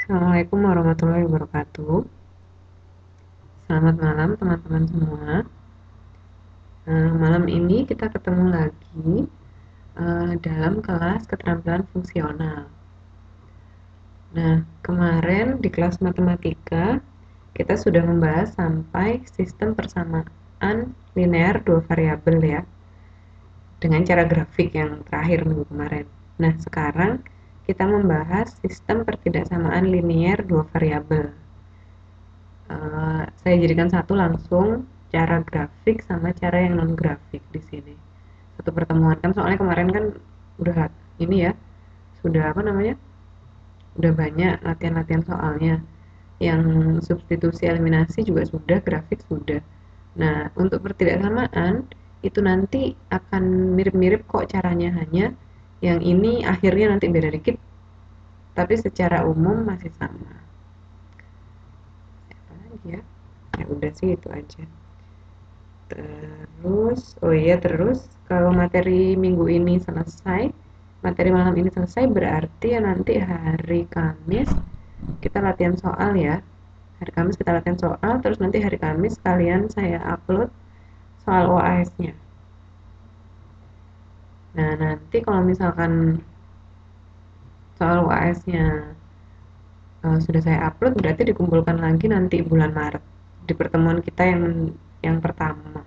Assalamualaikum warahmatullahi wabarakatuh. Selamat malam teman-teman semua. Malam ini kita ketemu lagi dalam kelas keterampilan fungsional. Nah, kemarin di kelas matematika kita sudah membahas sampai sistem persamaan linear dua variabel ya, dengan cara grafik yang terakhir minggu kemarin. Nah, sekarang kita membahas sistem pertidaksamaan linear dua variabel. Saya jadikan satu langsung cara grafik sama cara yang non grafik di sini. Satu pertemuan kan soalnya kemarin kan udah ini ya, sudah apa namanya? Udah banyak latihan-latihan soalnya. Yang substitusi eliminasi juga sudah, grafik sudah. Nah, untuk pertidaksamaan itu nanti akan mirip-mirip kok caranya, hanya yang ini akhirnya nanti beda dikit, tapi secara umum masih sama. Apa lagi ya? Ya udah sih itu aja. Terus kalau materi minggu ini selesai, materi malam ini selesai, berarti ya nanti hari Kamis kita latihan soal ya. Hari Kamis kita latihan soal, terus nanti hari Kamis kalian saya upload soal UAS-nya. Nah, nanti kalau misalkan soal UAS-nya sudah saya upload, berarti dikumpulkan lagi nanti bulan Maret di pertemuan kita yang pertama.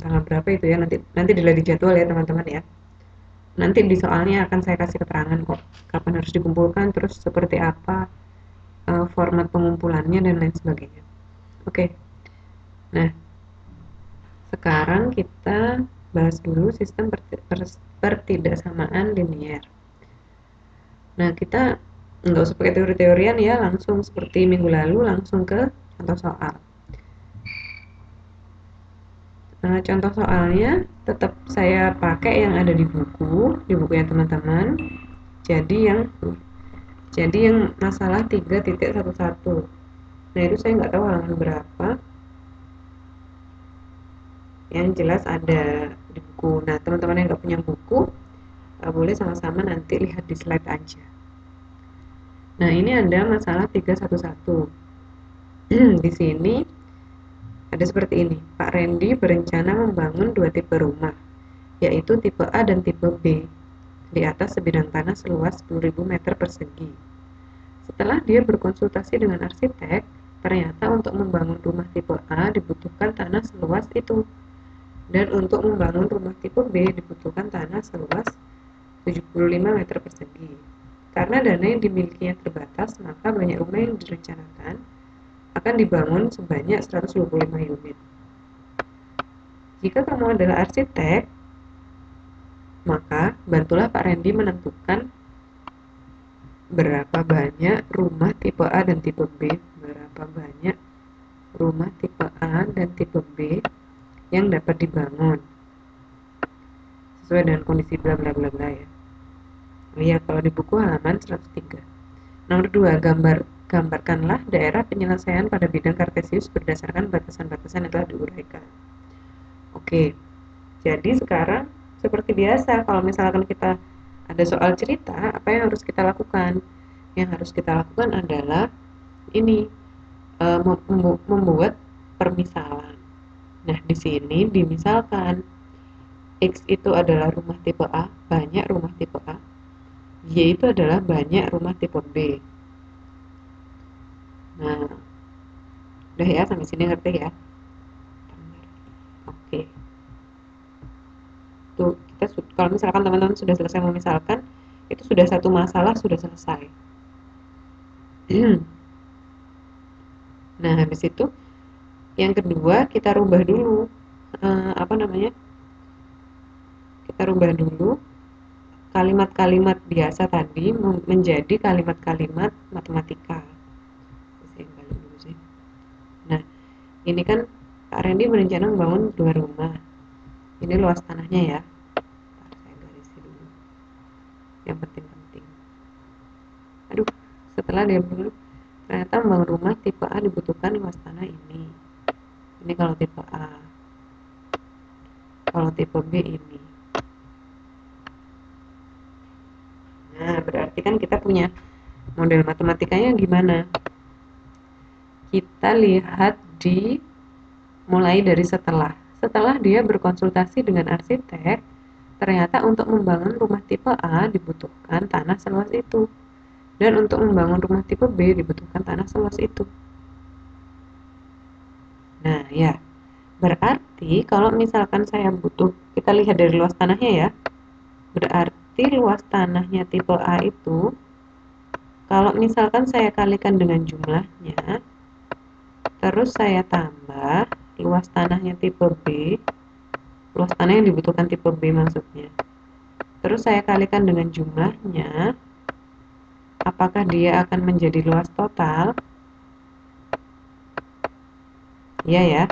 Tanggal berapa itu ya, nanti dilihat di jadwal ya teman-teman ya. Nanti di soalnya akan saya kasih keterangan kok kapan harus dikumpulkan, terus seperti apa format pengumpulannya dan lain sebagainya. Oke. Nah, sekarang kita bahas dulu sistem pertidaksamaan linear. Nah, kita nggak usah pakai teori-teorian ya, langsung seperti minggu lalu langsung ke contoh soal. Contoh soalnya tetap saya pakai yang ada di bukunya teman-teman. Jadi yang masalah 3.11. Nah, itu saya nggak tahu halaman berapa. Yang jelas ada di buku. Nah, teman-teman yang nggak punya buku, boleh sama-sama nanti lihat di slide aja. Nah, ini ada masalah 311. Di sini ada seperti ini. Pak Randy berencana membangun dua tipe rumah, yaitu tipe A dan tipe B, di atas sebidang tanah seluas 10.000 meter persegi. Setelah dia berkonsultasi dengan arsitek, ternyata untuk membangun rumah tipe A dibutuhkan tanah seluas itu, dan untuk membangun rumah tipe B dibutuhkan tanah seluas 75 meter persegi. Karena dana yang dimilikinya terbatas, maka banyak rumah yang direncanakan akan dibangun sebanyak 125 unit. Jika kamu adalah arsitek, maka bantulah Pak Randy menentukan berapa banyak rumah tipe A dan tipe B, berapa banyak rumah tipe A dan tipe B yang dapat dibangun sesuai dengan kondisi bla bla bla bla ya. Lihat kalau di buku halaman 103. Nomor 2, gambarkanlah daerah penyelesaian pada bidang kartesius berdasarkan batasan-batasan yang telah diuraikan. Oke, jadi sekarang seperti biasa, kalau misalkan kita ada soal cerita, apa yang harus kita lakukan? Yang harus kita lakukan adalah ini, membuat permisalan. Nah, di sini dimisalkan X itu adalah rumah tipe A, banyak rumah tipe A. Y itu adalah banyak rumah tipe B. Nah, udah ya, sampai sini ngerti ya? Oke. Tuh, kalau misalkan teman-teman sudah selesai memisalkan, itu sudah satu masalah sudah selesai. Nah, habis itu yang kedua kita rubah dulu kita rubah dulu kalimat-kalimat biasa tadi menjadi kalimat-kalimat matematika. Nah, ini kan Pak Randy berencana membangun dua rumah. Ini luas tanahnya ya. Saya garisi dulu. Yang penting-penting. Aduh, setelah dia dulu, ternyata membangun rumah tipe A dibutuhkan luas tanah ini. Ini kalau tipe A. Kalau tipe B ini. Nah, berarti kan kita punya Model matematikanya gimana? Kita lihat mulai dari setelah dia berkonsultasi dengan arsitek, ternyata untuk membangun rumah tipe A dibutuhkan tanah seluas itu, dan untuk membangun rumah tipe B dibutuhkan tanah seluas itu. Nah ya, berarti kalau misalkan saya butuh, kita lihat dari luas tanahnya ya, berarti luas tanahnya tipe A itu, kalau misalkan saya kalikan dengan jumlahnya, terus saya tambah luas tanahnya tipe B, luas tanah yang dibutuhkan tipe B maksudnya, terus saya kalikan dengan jumlahnya, apakah dia akan menjadi luas total? Iya ya,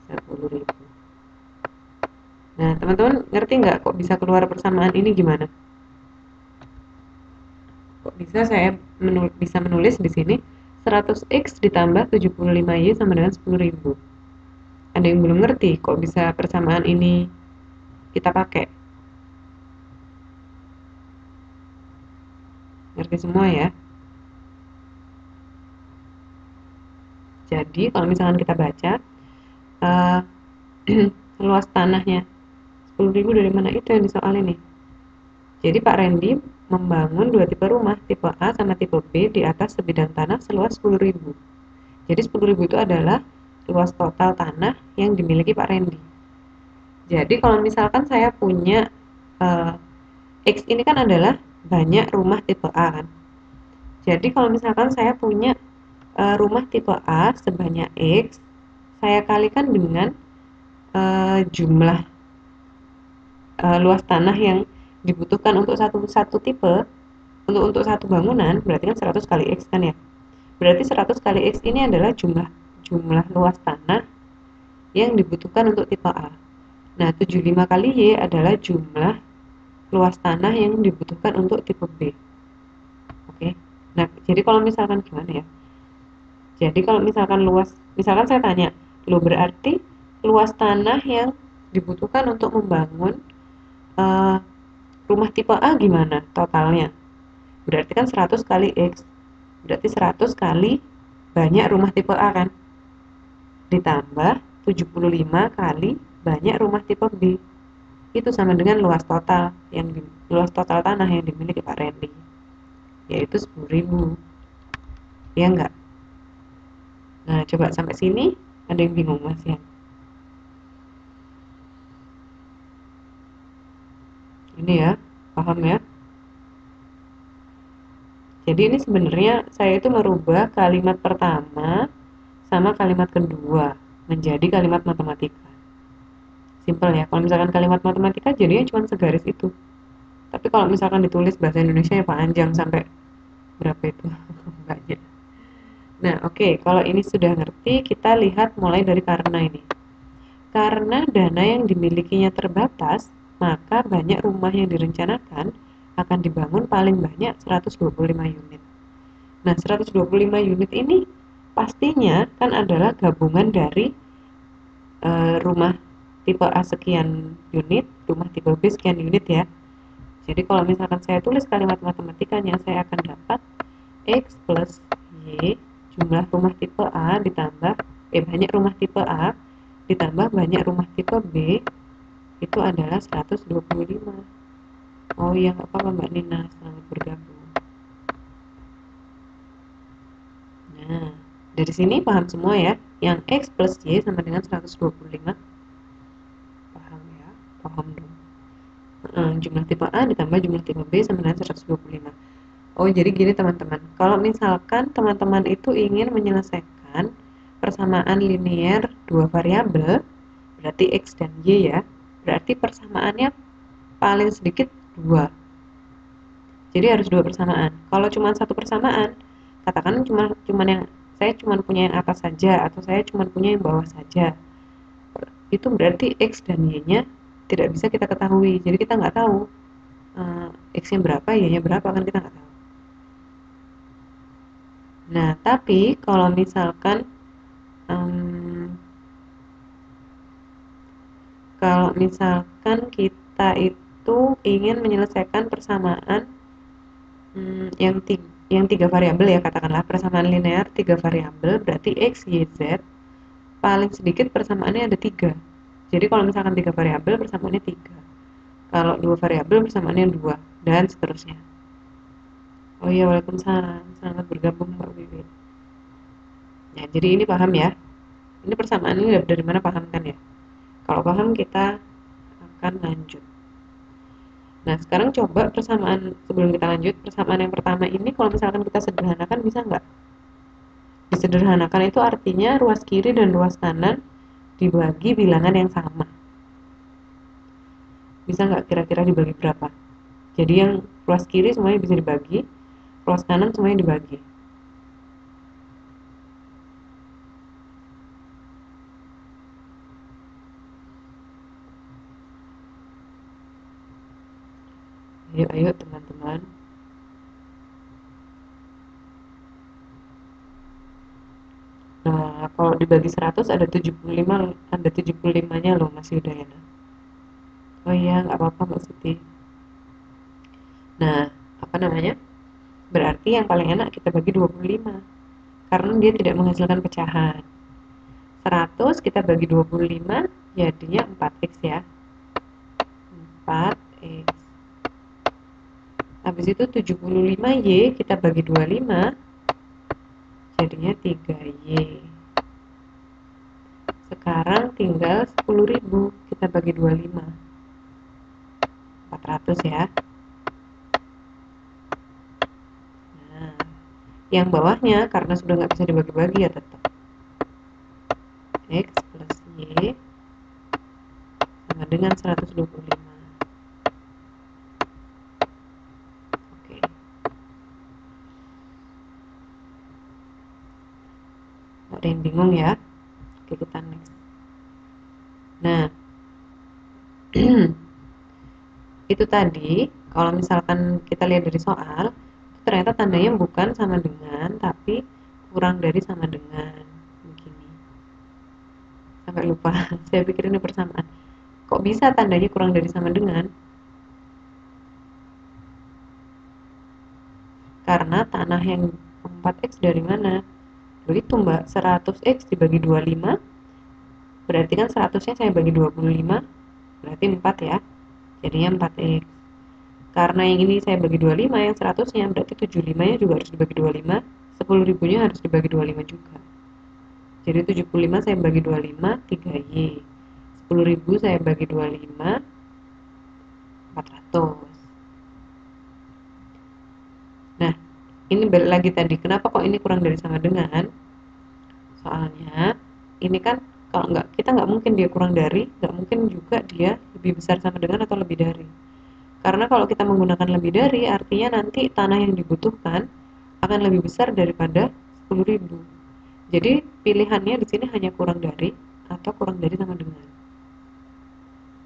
10.000. Nah, teman-teman ngerti nggak kok bisa keluar persamaan ini gimana? Kok bisa saya bisa menulis di sini 100x ditambah 75y sama dengan 10.000? Ada yang belum ngerti kok bisa persamaan ini kita pakai? Ngerti semua ya? Jadi kalau misalkan kita baca uh, luas tanahnya 10.000 dari mana itu yang di soal ini. Jadi Pak Randy membangun dua tipe rumah, tipe A sama tipe B di atas sebidang tanah seluas 10.000. Jadi 10.000 itu adalah luas total tanah yang dimiliki Pak Randy. Jadi kalau misalkan saya punya X ini kan adalah banyak rumah tipe A kan. Jadi kalau misalkan saya punya rumah tipe A sebanyak X, saya kalikan dengan jumlah luas tanah yang dibutuhkan untuk satu tipe, untuk satu bangunan, berarti kan 100 kali X kan ya. Berarti 100 kali X ini adalah jumlah luas tanah yang dibutuhkan untuk tipe A. Nah, 75 kali Y adalah jumlah luas tanah yang dibutuhkan untuk tipe B. Oke. Nah, jadi kalau misalkan gimana ya? Jadi kalau misalkan misalkan saya tanya, lo berarti luas tanah yang dibutuhkan untuk membangun uh, rumah tipe A gimana totalnya? Berarti kan 100 kali X. Berarti 100 kali banyak rumah tipe A kan? Ditambah 75 kali banyak rumah tipe B. Itu sama dengan luas total tanah yang dimiliki Pak Randy, yaitu 10.000. Ya enggak? Nah, coba sampai sini ada yang bingung Mas ya? Ini ya, paham ya? Jadi ini sebenarnya saya itu merubah kalimat pertama sama kalimat kedua menjadi kalimat matematika. Simpel ya. Kalau misalkan kalimat matematika jadinya cuma segaris itu. Tapi kalau misalkan ditulis bahasa Indonesia ya panjang sampai berapa itu? Banyak. Nah, oke, kalau ini sudah ngerti, kita lihat mulai dari karena ini. Karena dana yang dimilikinya terbatas, maka banyak rumah yang direncanakan akan dibangun paling banyak 125 unit. Nah, 125 unit ini pastinya kan adalah gabungan dari rumah tipe A sekian unit, rumah tipe B sekian unit ya. Jadi kalau misalkan saya tulis kalimat matematikanya, saya akan dapat X plus Y jumlah rumah tipe A ditambah banyak rumah tipe A ditambah banyak rumah tipe B itu adalah 125. Oh iya, nggak apa-apa Mbak Nina, selamat bergabung. Nah, dari sini paham semua ya, yang X plus Y sama dengan 125. Paham ya? Paham dong. Jumlah tipe A ditambah jumlah tipe B sama dengan 125. Oh, jadi gini teman-teman. Kalau misalkan teman-teman itu ingin menyelesaikan persamaan linear dua variabel, berarti X dan Y ya, berarti persamaannya paling sedikit 2. Jadi harus 2 persamaan. Kalau cuma satu persamaan, katakan yang saya cuma punya yang atas saja atau saya cuma punya yang bawah saja. Itu berarti X dan Y-nya tidak bisa kita ketahui. Jadi kita nggak tahu X-nya berapa, Y-nya berapa, kan kita nggak tahu. Nah, tapi kalau misalkan kita itu ingin menyelesaikan persamaan yang tiga variabel ya, katakanlah persamaan linear 3 variabel, berarti x, y, z paling sedikit persamaannya ada 3. Jadi kalau misalkan 3 variabel persamaannya 3, kalau 2 variabel persamaannya 2, dan seterusnya. Oh iya, waalaikumsalam, selamat bergabung Mbak Wiwi. Ya, jadi ini paham ya, ini persamaan ini dari mana, paham kan ya? Kalau paham kita akan lanjut. Nah, sekarang coba persamaan, sebelum kita lanjut, persamaan yang pertama ini kalau misalkan kita sederhanakan bisa nggak? Disederhanakan itu artinya ruas kiri dan ruas kanan dibagi bilangan yang sama. Bisa nggak kira-kira dibagi berapa? Jadi yang ruas kiri semuanya bisa dibagi, ruas kanan semuanya dibagi. Ayo teman-teman. Nah, kalau dibagi 100 ada 75-nya loh Mas Yudayana. Oh iya, nggak apa-apa Mbak Siti. Nah, apa namanya? Berarti yang paling enak kita bagi 25. Karena dia tidak menghasilkan pecahan. 100 kita bagi 25 jadinya 4x ya. 4x. Habis itu 75y kita bagi 25 jadinya 3y. Sekarang tinggal 10.000 kita bagi 25. 400 ya. Nah, yang bawahnya karena sudah nggak bisa dibagi-bagi ya tetap x plus y sama dengan 125. Oke. Ada yang bingung ya? Oke, kita next. Nah, itu tadi kalau misalkan kita lihat dari soal, itu ternyata tandanya bukan sama dengan, tapi kurang dari sama dengan. Begini. Sampai lupa, saya pikir ini persamaan. Kok bisa tandanya kurang dari sama dengan? Karena tanah yang 4x dari mana? Begitu Mbak, 100x dibagi 25, berarti kan 100-nya saya bagi 25, berarti 4 ya, jadinya 4x. Karena yang ini saya bagi 25, yang 100-nya berarti 75-nya juga harus dibagi 25, 10.000-nya harus dibagi 25 juga. Jadi 75 saya bagi 25, 3y. 10.000 saya bagi 25, 400. Nah, ini balik lagi tadi, kenapa kok ini kurang dari sama dengan? Soalnya ini kan kalau kita nggak mungkin dia kurang dari, nggak mungkin juga dia lebih besar sama dengan atau lebih dari. Karena kalau kita menggunakan lebih dari, artinya nanti tanah yang dibutuhkan akan lebih besar daripada 10.000. Jadi pilihannya di sini hanya kurang dari atau kurang dari sama dengan.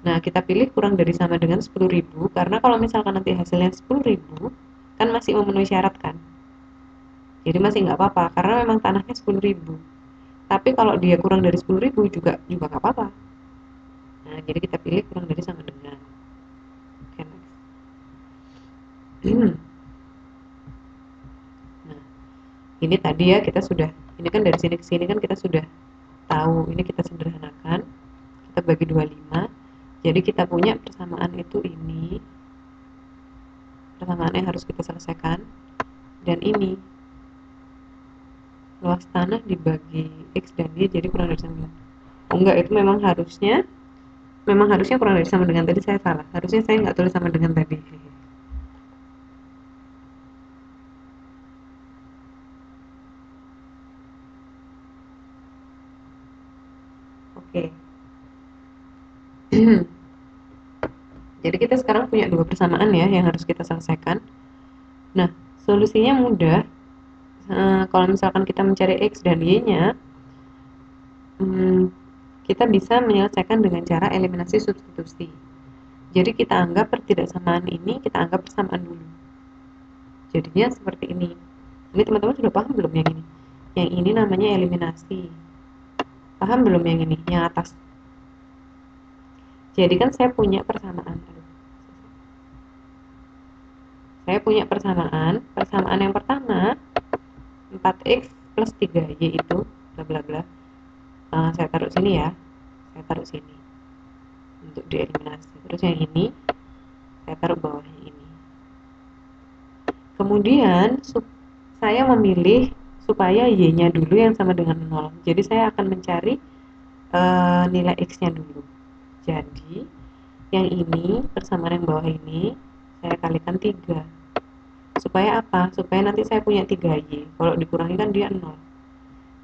Nah, kita pilih kurang dari sama dengan 10.000 karena kalau misalkan nanti hasilnya 10.000 kan masih memenuhi syarat kan. Jadi masih nggak apa-apa karena memang tanahnya 10.000. Tapi kalau dia kurang dari 10.000 juga nggak apa-apa. Nah, jadi kita pilih kurang dari sama dengan. Oke, next. Nah, ini tadi ya kita sudah, ini kan dari sini ke sini kan kita sudah tahu, ini kita sederhanakan, kita bagi 25, jadi kita punya persamaan itu ini, persamaan yang harus kita selesaikan, dan ini, luas tanah dibagi X dan Y jadi kurang dari sama dengan. Oh enggak, itu memang harusnya kurang dari sama dengan, tadi saya salah, harusnya saya nggak tulis sama dengan tadi. Oke. Jadi kita sekarang punya dua persamaan ya yang harus kita selesaikan. Nah, solusinya mudah. Kalau misalkan kita mencari X dan Y-nya, kita bisa menyelesaikan dengan cara eliminasi substitusi. Jadi kita anggap pertidaksamaan ini, kita anggap persamaan dulu. Jadinya seperti ini. Ini teman-teman sudah paham belum yang ini? Yang ini namanya eliminasi. Paham belum yang ini? Yang atas. Jadi kan saya punya persamaan. Saya punya persamaan yang pertama 4x plus 3y itu bla bla bla. Saya taruh sini ya, saya taruh sini untuk dieliminasi. Terus yang ini saya taruh bawahnya ini. Kemudian saya memilih supaya y-nya dulu yang sama dengan 0. Jadi saya akan mencari nilai x-nya dulu. Jadi yang ini persamaan yang bawah ini saya kalikan 3. Supaya apa? Supaya nanti saya punya 3y. Kalau dikurangi kan dia 0.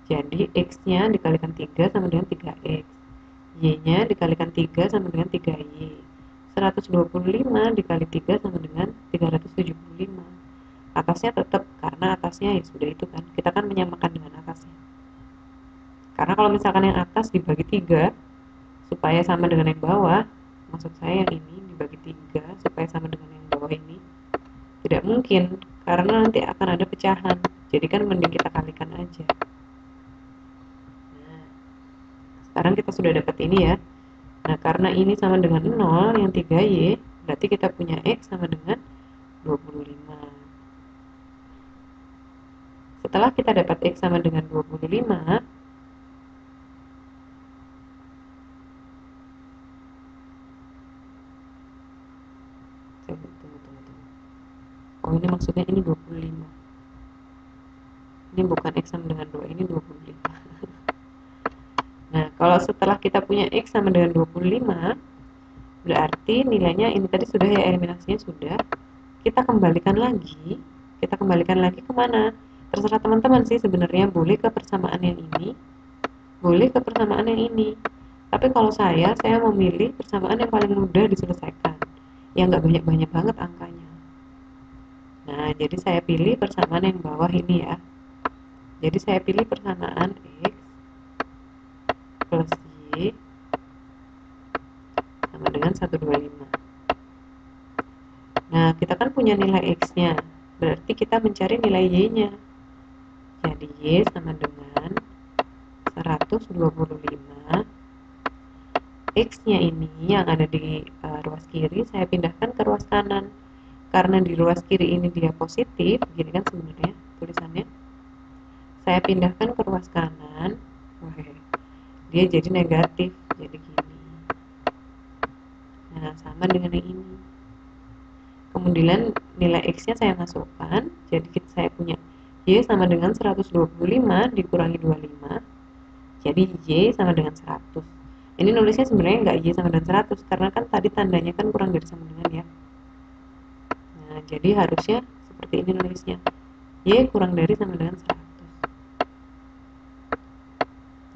Jadi x-nya dikalikan 3 sama dengan 3x. Y-nya dikalikan 3 sama dengan 3y. 125 dikali 3 sama dengan 375. Atasnya tetap, karena atasnya ya sudah itu kan. Kita kan menyamakan dengan atasnya. Karena kalau misalkan yang atas dibagi 3 supaya sama dengan yang bawah, maksud saya yang ini dibagi 3 supaya sama dengan yang bawah ini, tidak mungkin, karena nanti akan ada pecahan. Jadi kan mending kita kalikan aja. Nah, sekarang kita sudah dapat ini ya. Nah, karena ini sama dengan 0, yang 3y, berarti kita punya x sama dengan 25. Setelah kita dapat x sama dengan 25, tunggu. Oh, ini maksudnya ini 25. Ini bukan x sama dengan 2, ini 25. Nah, kalau setelah kita punya x sama dengan 25, berarti nilainya ini tadi sudah ya, eliminasinya sudah. Kita kembalikan lagi kemana? Terserah teman-teman sih sebenarnya, boleh ke persamaan yang ini, boleh ke persamaan yang ini. Tapi kalau saya memilih persamaan yang paling mudah diselesaikan, yang nggak banyak-banyak banget angkanya. Nah, jadi saya pilih persamaan yang bawah ini ya. Jadi saya pilih persamaan x plus y sama dengan 125. Nah, kita kan punya nilai x-nya, berarti kita mencari nilai y-nya. Jadi y sama dengan 125. X-nya ini yang ada di ruas kiri saya pindahkan ke ruas kanan. Karena di ruas kiri ini dia positif, gini kan sebenarnya tulisannya. Saya pindahkan ke ruas kanan, dia jadi negatif, jadi gini. Nah, sama dengan yang ini. Kemudian nilai x-nya saya masukkan, jadi saya punya y sama dengan 125 dikurangi 25, jadi y sama dengan 100. Ini nulisnya sebenarnya nggak y sama dengan 100, karena kan tadi tandanya kan kurang dari sama dengan ya. Nah, jadi harusnya seperti ini nulisnya, y kurang dari sama dengan 100.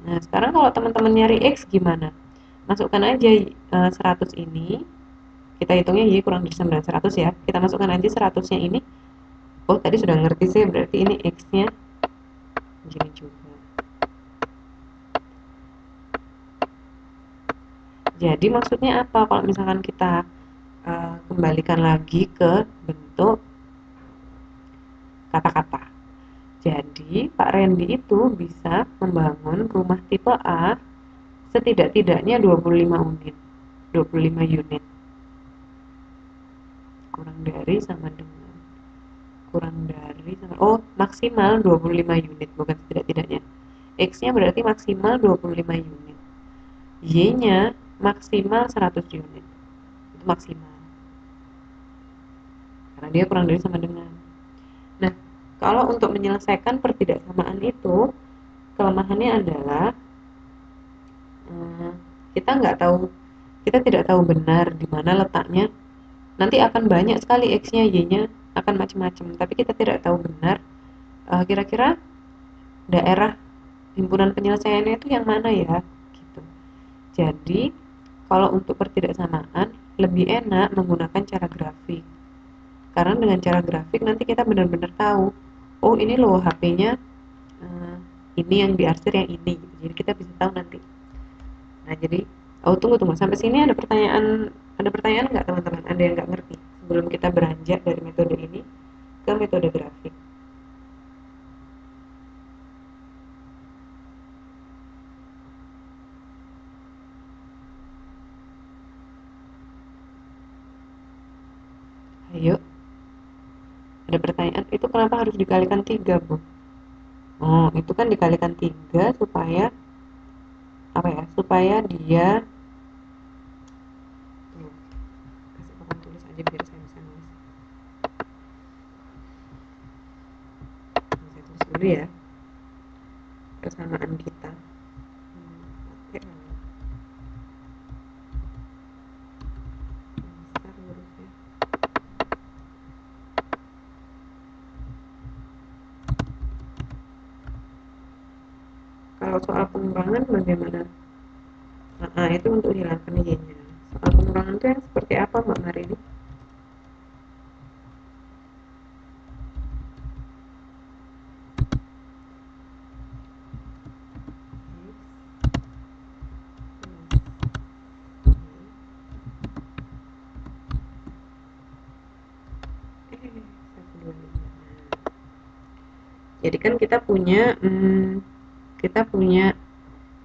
Nah, sekarang kalau teman-teman nyari x gimana? Masukkan aja 100 ini, kita hitungnya y kurang dari sama dengan 100 ya. Kita masukkan aja 100-nya ini. Oh, tadi sudah ngerti sih, berarti ini x-nya gini juga. Jadi maksudnya apa? Kalau misalkan kita kembalikan lagi ke bentuk kata-kata. Jadi Pak Randy itu bisa membangun rumah tipe A setidak-tidaknya 25 unit. 25 unit. Maksimal 25 unit, bukan setidak-tidaknya. X-nya berarti maksimal 25 unit. Y-nya maksimal 100 unit. Itu maksimal. Karena dia kurang dari sama dengan. Nah, kalau untuk menyelesaikan pertidaksamaan itu, kelemahannya adalah kita tidak tahu benar di mana letaknya. Nanti akan banyak sekali x-nya, y-nya akan macam-macam, tapi kita tidak tahu benar kira-kira daerah himpunan penyelesaiannya itu yang mana ya, gitu. Jadi kalau untuk pertidaksamaan lebih enak menggunakan cara grafik, karena dengan cara grafik nanti kita benar-benar tahu, oh ini loh HP-nya ini yang diarsir yang ini, gitu. Jadi kita bisa tahu nanti. Nah, jadi tunggu sampai sini ada pertanyaan nggak teman-teman? Ada yang nggak ngerti sebelum kita beranjak dari metode ini ke metode grafik? Ayo. pertanyaan, itu kenapa harus dikalikan 3, Bu? Oh, itu kan dikalikan 3 supaya apa ya? Supaya dia tuh, kasih papan tulis aja biar saya bisa nulis. Saya tulis dulu ya persamaan kita. Besar hurufnya. Kalau soal pengurangan bagaimana? Nah, itu untuk hilangkan y-nya. Soal pengurangan itu yang seperti apa, Mbak Marini? Jadi kan kita punya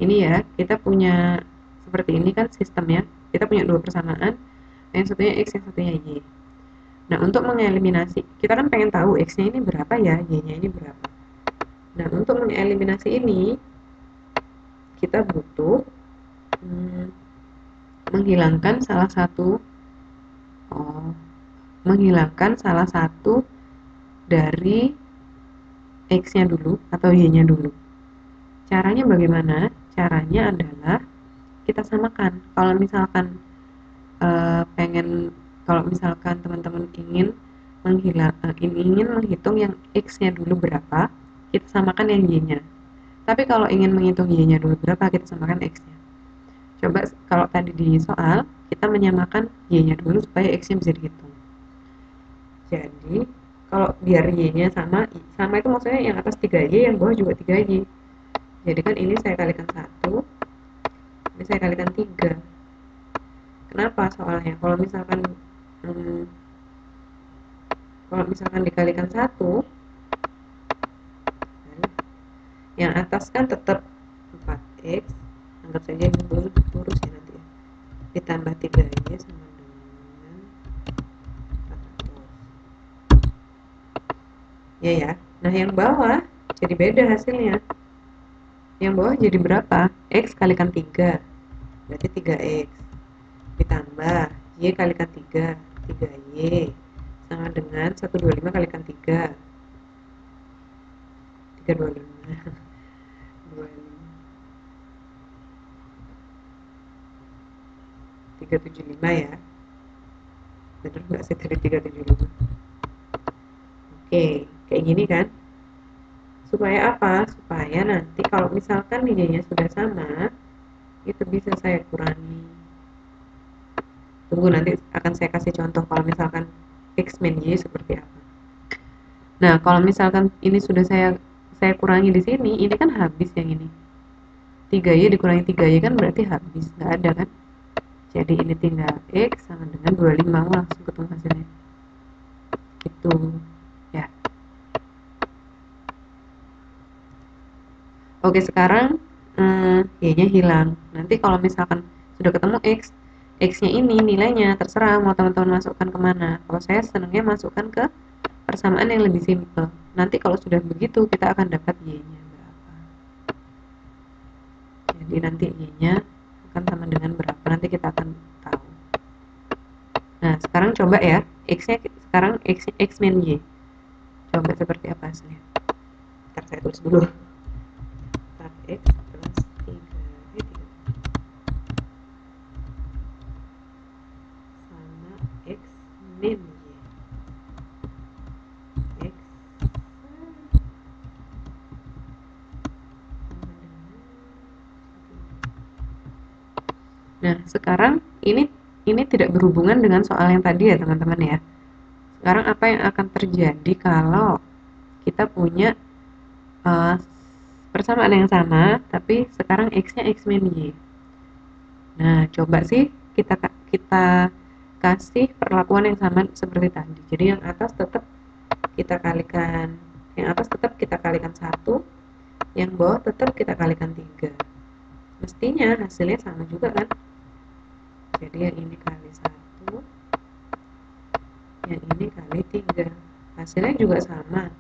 ini ya, kita punya seperti ini kan sistemnya. Kita punya dua persamaan, yang satunya x, yang satunya y. Nah, untuk mengeliminasi, kita kan pengen tahu x-nya ini berapa ya, y-nya ini berapa. Nah, untuk mengeliminasi ini, kita butuh menghilangkan salah satu dari x-nya dulu atau y-nya dulu. Caranya bagaimana? Caranya adalah kita samakan. Kalau misalkan kalau misalkan teman-teman ingin menghitung yang x-nya dulu berapa, kita samakan yang y-nya. Tapi kalau ingin menghitung y-nya dulu berapa, kita samakan x-nya. Coba kalau tadi di soal, kita menyamakan y-nya dulu supaya x-nya bisa dihitung. Jadi, kalau biar y-nya sama itu maksudnya yang atas 3y, yang bawah juga 3y. Jadi kan ini saya kalikan 1, ini saya kalikan 3. Kenapa soalnya? Kalau misalkan dikalikan 1, yang atas kan tetap 4x, anggap saja ini lurus ya nanti ya, ditambah 3y sama dengan 400. Ya. Nah, yang bawah jadi beda hasilnya. Yang bawah jadi berapa? X kalikan 3, berarti 3x, ditambah y kalikan 3, 3y, sama dengan 125 kalikan 3, 325, 375 ya. Bener nggak sih tadi 375? Oke, kayak gini kan. Supaya apa? Supaya nanti kalau misalkan nilainya sudah sama, itu bisa saya kurangi. Tunggu, nanti akan saya kasih contoh kalau misalkan x min y seperti apa. Nah, kalau misalkan ini sudah saya kurangi di sini, ini kan habis yang ini. 3y dikurangi 3y kan berarti habis, nggak ada kan? Jadi ini tinggal x sama dengan 25, langsung ketemu hasilnya. Itu ya. Oke, sekarang y-nya hilang. Nanti kalau misalkan sudah ketemu x-nya ini nilainya terserah mau teman-teman masukkan kemana. Kalau saya senangnya masukkan ke persamaan yang lebih simpel. Nanti kalau sudah begitu kita akan dapat y-nya berapa. Jadi nanti y-nya akan sama dengan berapa. Nanti kita akan tahu. Nah, sekarang coba ya, x-nya sekarang x min y. Coba seperti apa hasilnya. Ntar saya tulis dulu. 4x plus 3y sama x min y. X sama dengan. Nah, sekarang ini tidak berhubungan dengan soal yang tadi ya, teman-teman ya. Sekarang apa yang akan terjadi kalau kita punya persamaan yang sama, tapi sekarang x-nya x min y. Nah, coba sih kita kasih perlakuan yang sama seperti tadi. Jadi yang atas tetap kita kalikan 1, yang bawah tetap kita kalikan 3. Mestinya hasilnya sama juga kan? Jadi yang ini kali 1, yang ini kali 3. hasilnya juga sama,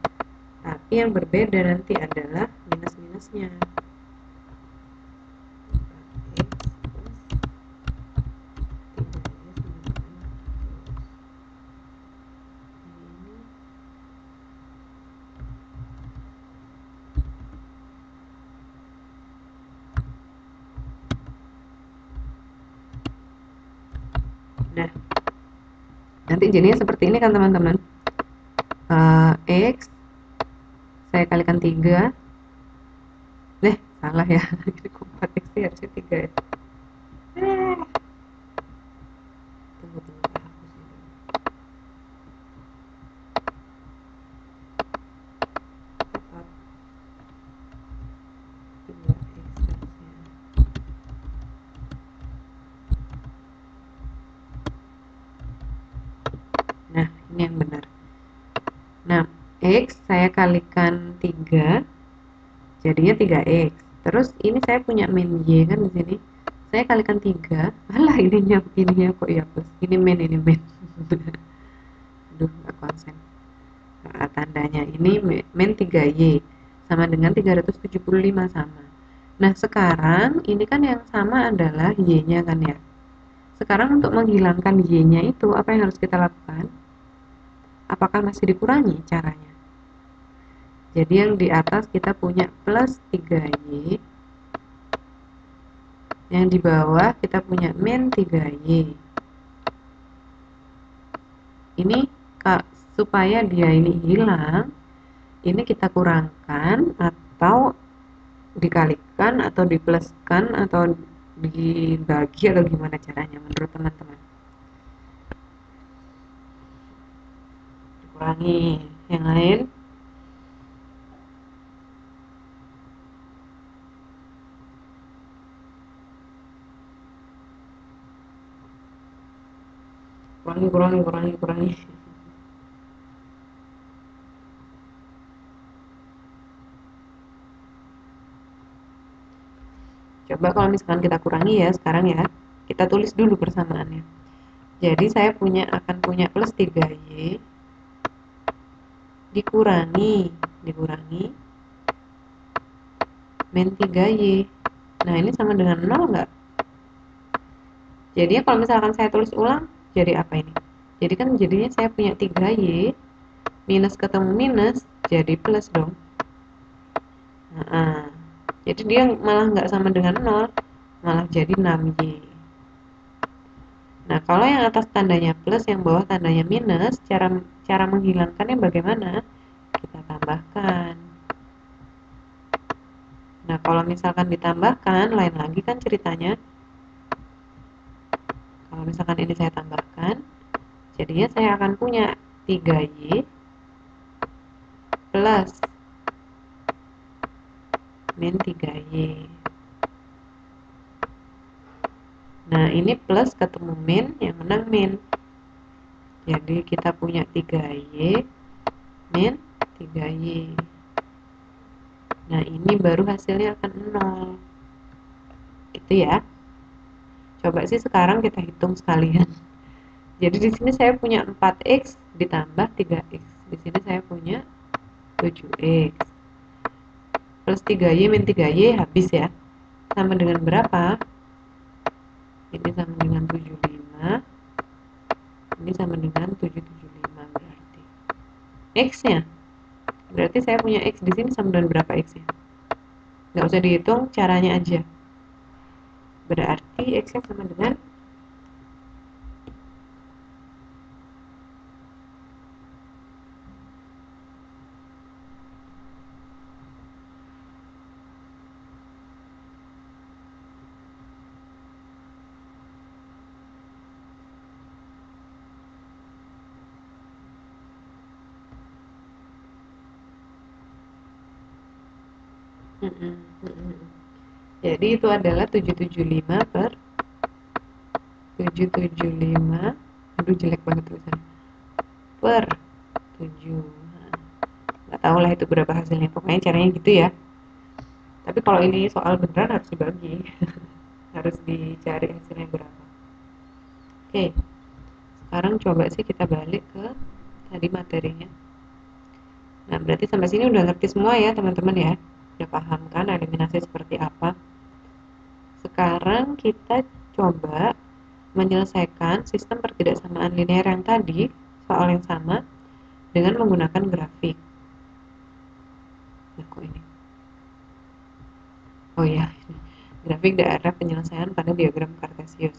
tapi yang berbeda nanti adalah minus-minusnya. Nah, nanti jadinya seperti ini kan teman-teman. X saya kalikan 3. Salah ya. Ini 4X harusnya 3 ya. Tunggu, hapus ini dulu. Cepat. 2X harusnya. Nah, ini yang benar. Nah, X saya kalikan 3, jadinya 3X. Terus ini saya punya min Y kan di sini. Saya kalikan 3. Alah, ininya kok ya plus. Ini min. Aduh, nggak konsen. Nah, tandanya ini min 3Y sama dengan 375 sama. Nah, sekarang ini kan yang sama adalah Y-nya kan ya. Sekarang untuk menghilangkan Y-nya itu apa yang harus kita lakukan? Apakah masih dikurangi caranya? Jadi yang di atas kita punya plus 3Y, yang di bawah kita punya min 3Y. Ini supaya dia ini hilang, ini kita kurangkan atau dikalikan atau dipluskan atau dibagi atau gimana caranya menurut teman-teman? Dikurangi. Yang lain? Kurangi. Coba kalau misalkan kita kurangi ya sekarang ya, kita tulis dulu persamaannya. Jadi saya akan punya plus 3Y dikurangi min 3Y. Nah, ini sama dengan 0 nggak? Jadi kalau misalkan saya tulis ulang, jadi apa ini? Jadi kan jadinya saya punya 3Y minus ketemu minus, jadi plus dong. Nah, jadi dia malah nggak sama dengan 0, malah jadi 6Y. Nah, kalau yang atas tandanya plus, yang bawah tandanya minus, cara menghilangkannya bagaimana? Kita tambahkan. Nah, kalau misalkan ditambahkan, lain lagi kan ceritanya. Kalau misalkan ini saya tambahkan, jadinya saya akan punya 3Y plus min 3Y. Nah, ini plus ketemu min, yang menang min. Jadi kita punya 3Y min 3Y. Nah, ini baru hasilnya akan 0. Itu ya. Coba sih sekarang kita hitung sekalian. Jadi di sini saya punya 4X ditambah 3X. Di sini saya punya 7X. Plus 3Y min 3Y habis ya. Sama dengan berapa? Ini sama dengan 75. Ini sama dengan 775 berarti. X-nya. Berarti saya punya X di sini sama dengan berapa X-nya? Nggak usah dihitung, caranya aja. Berarti X-nya sama dengan jadi itu adalah 775 per 775. Aduh, jelek banget tulisannya. Per 7. Nggak tahu lah itu berapa hasilnya. Pokoknya caranya gitu ya. Tapi kalau ini soal beneran harus dibagi. Harus dicari hasilnya berapa. Oke. Sekarang coba sih kita balik ke tadi materinya. Nah, berarti sampai sini udah ngerti semua ya teman-teman ya. Udah paham kan eliminasi seperti apa. Sekarang kita coba menyelesaikan sistem pertidaksamaan linear yang tadi, soal yang sama, dengan menggunakan grafik. Nah, kok ini? Oh ya, grafik daerah penyelesaian pada diagram Kartesius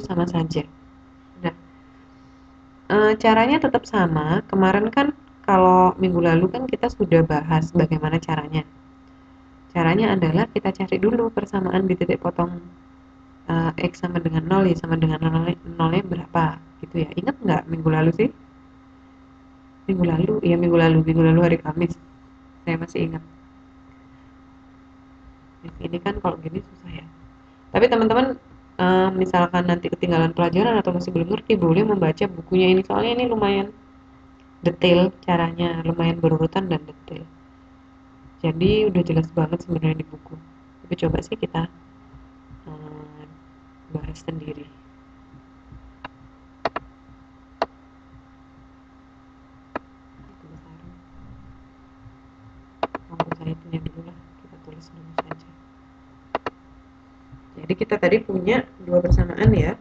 sama saja. Nah, caranya tetap sama. Kemarin kan kalau minggu lalu kan kita sudah bahas bagaimana caranya. Caranya adalah kita cari dulu persamaan di titik potong X sama dengan 0, Y sama dengan 0 nya berapa gitu ya. Ingat nggak minggu lalu sih? Minggu lalu hari Kamis. Saya masih ingat. Ini kan kalau gini susah ya. Tapi teman-teman misalkan nanti ketinggalan pelajaran atau masih belum ngerti, boleh membaca bukunya ini, soalnya ini lumayan detail caranya, lumayan berurutan dan detail. Jadi udah jelas banget sebenarnya di buku. Tapi coba sih kita bahas sendiri. Saya punya dulu lah, kita tulis dulu saja. Jadi kita tadi punya dua persamaan ya.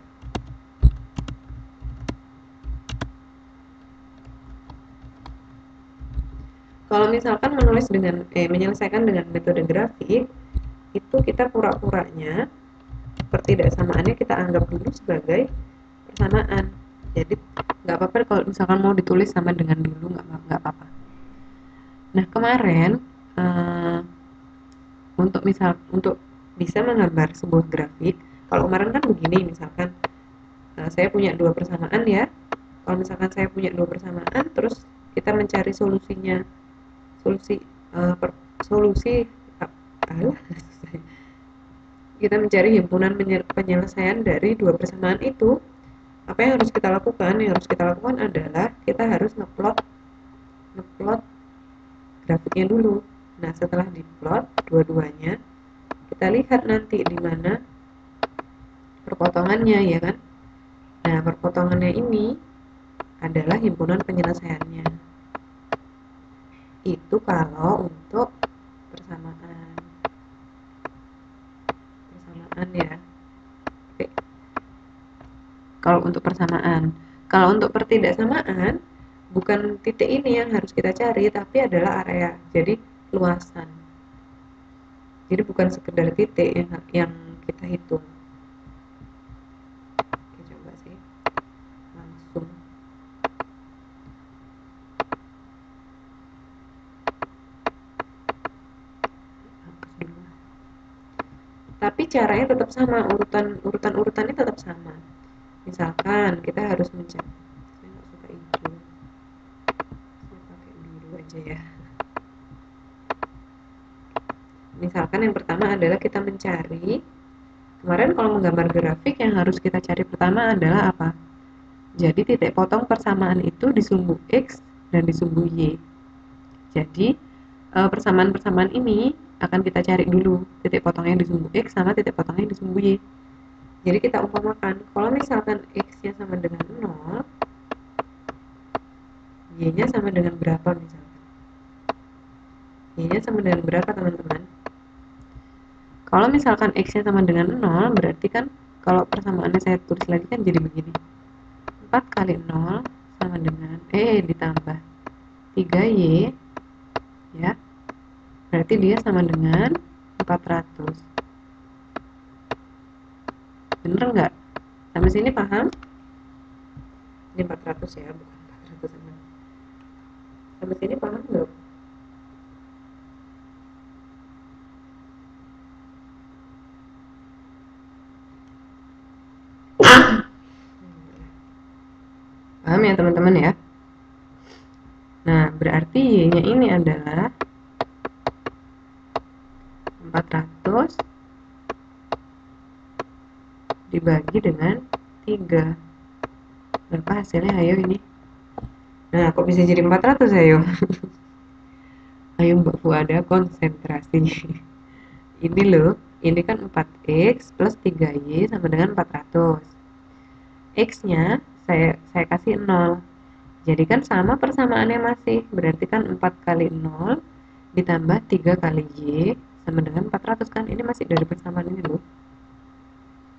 Kalau misalkan menyelesaikan dengan metode grafik, itu kita pura-puranya pertidaksamaannya kita anggap dulu sebagai persamaan. Jadi nggak apa-apa kalau misalkan mau ditulis sama dengan dulu, nggak apa-apa. Nah kemarin untuk bisa menggambar sebuah grafik, kalau kemarin kan begini, misalkan saya punya dua persamaan ya. Kalau misalkan saya punya dua persamaan, terus kita mencari solusi kita mencari himpunan penyelesaian dari dua persamaan itu. Apa yang harus kita lakukan? Yang harus kita lakukan adalah kita harus ngeplot grafiknya dulu. Nah setelah diplot dua-duanya, kita lihat nanti di mana perpotongannya ya kan. Nah perpotongannya ini adalah himpunan penyelesaiannya. Itu kalau untuk persamaan ya. Oke. Kalau untuk persamaan, kalau untuk pertidaksamaan bukan titik ini yang harus kita cari, tapi adalah area, jadi luasan. Jadi bukan sekedar titik yang kita hitung. Oke, coba sih langsung. Tapi caranya tetap sama, urutannya tetap sama. Misalkan kita harus mencari, saya nggak suka hijau, saya pakai biru aja ya. Misalkan yang pertama adalah kita mencari, kemarin kalau menggambar grafik yang harus kita cari pertama adalah apa? Jadi titik potong persamaan itu di sumbu X dan di sumbu Y. Jadi persamaan-persamaan ini akan kita cari dulu, titik potongnya di sumbu X sama titik potongnya di sumbu Y. Jadi kita umpamakan, kalau misalkan X-nya sama dengan 0, Y-nya sama dengan berapa misalkan? Y-nya sama dengan berapa teman-teman? Kalau misalkan X-nya sama dengan 0, berarti kan kalau persamaannya saya tulis lagi kan jadi begini. 4 kali 0 sama dengan ditambah 3Y ya. Berarti dia sama dengan 400. Bener nggak? Sampai sini paham? Ini 400 ya, bukan 400. Sampai sini paham nggak? Paham ya teman-teman ya? Nah, berarti Y-nya ini adalah 400 dibagi dengan 3. Berapa hasilnya? Ayo ini. Nah, kok bisa jadi 400 ayo? Ayo Mbak Fuada konsentrasi. Ini loh, ini kan 4X plus 3Y sama dengan 400. X-nya saya kasih 0. Jadi kan sama persamaannya masih, berarti kan 4 kali 0 ditambah 3 kali Y sama dengan 400 kan, ini masih dari persamaan ini loh,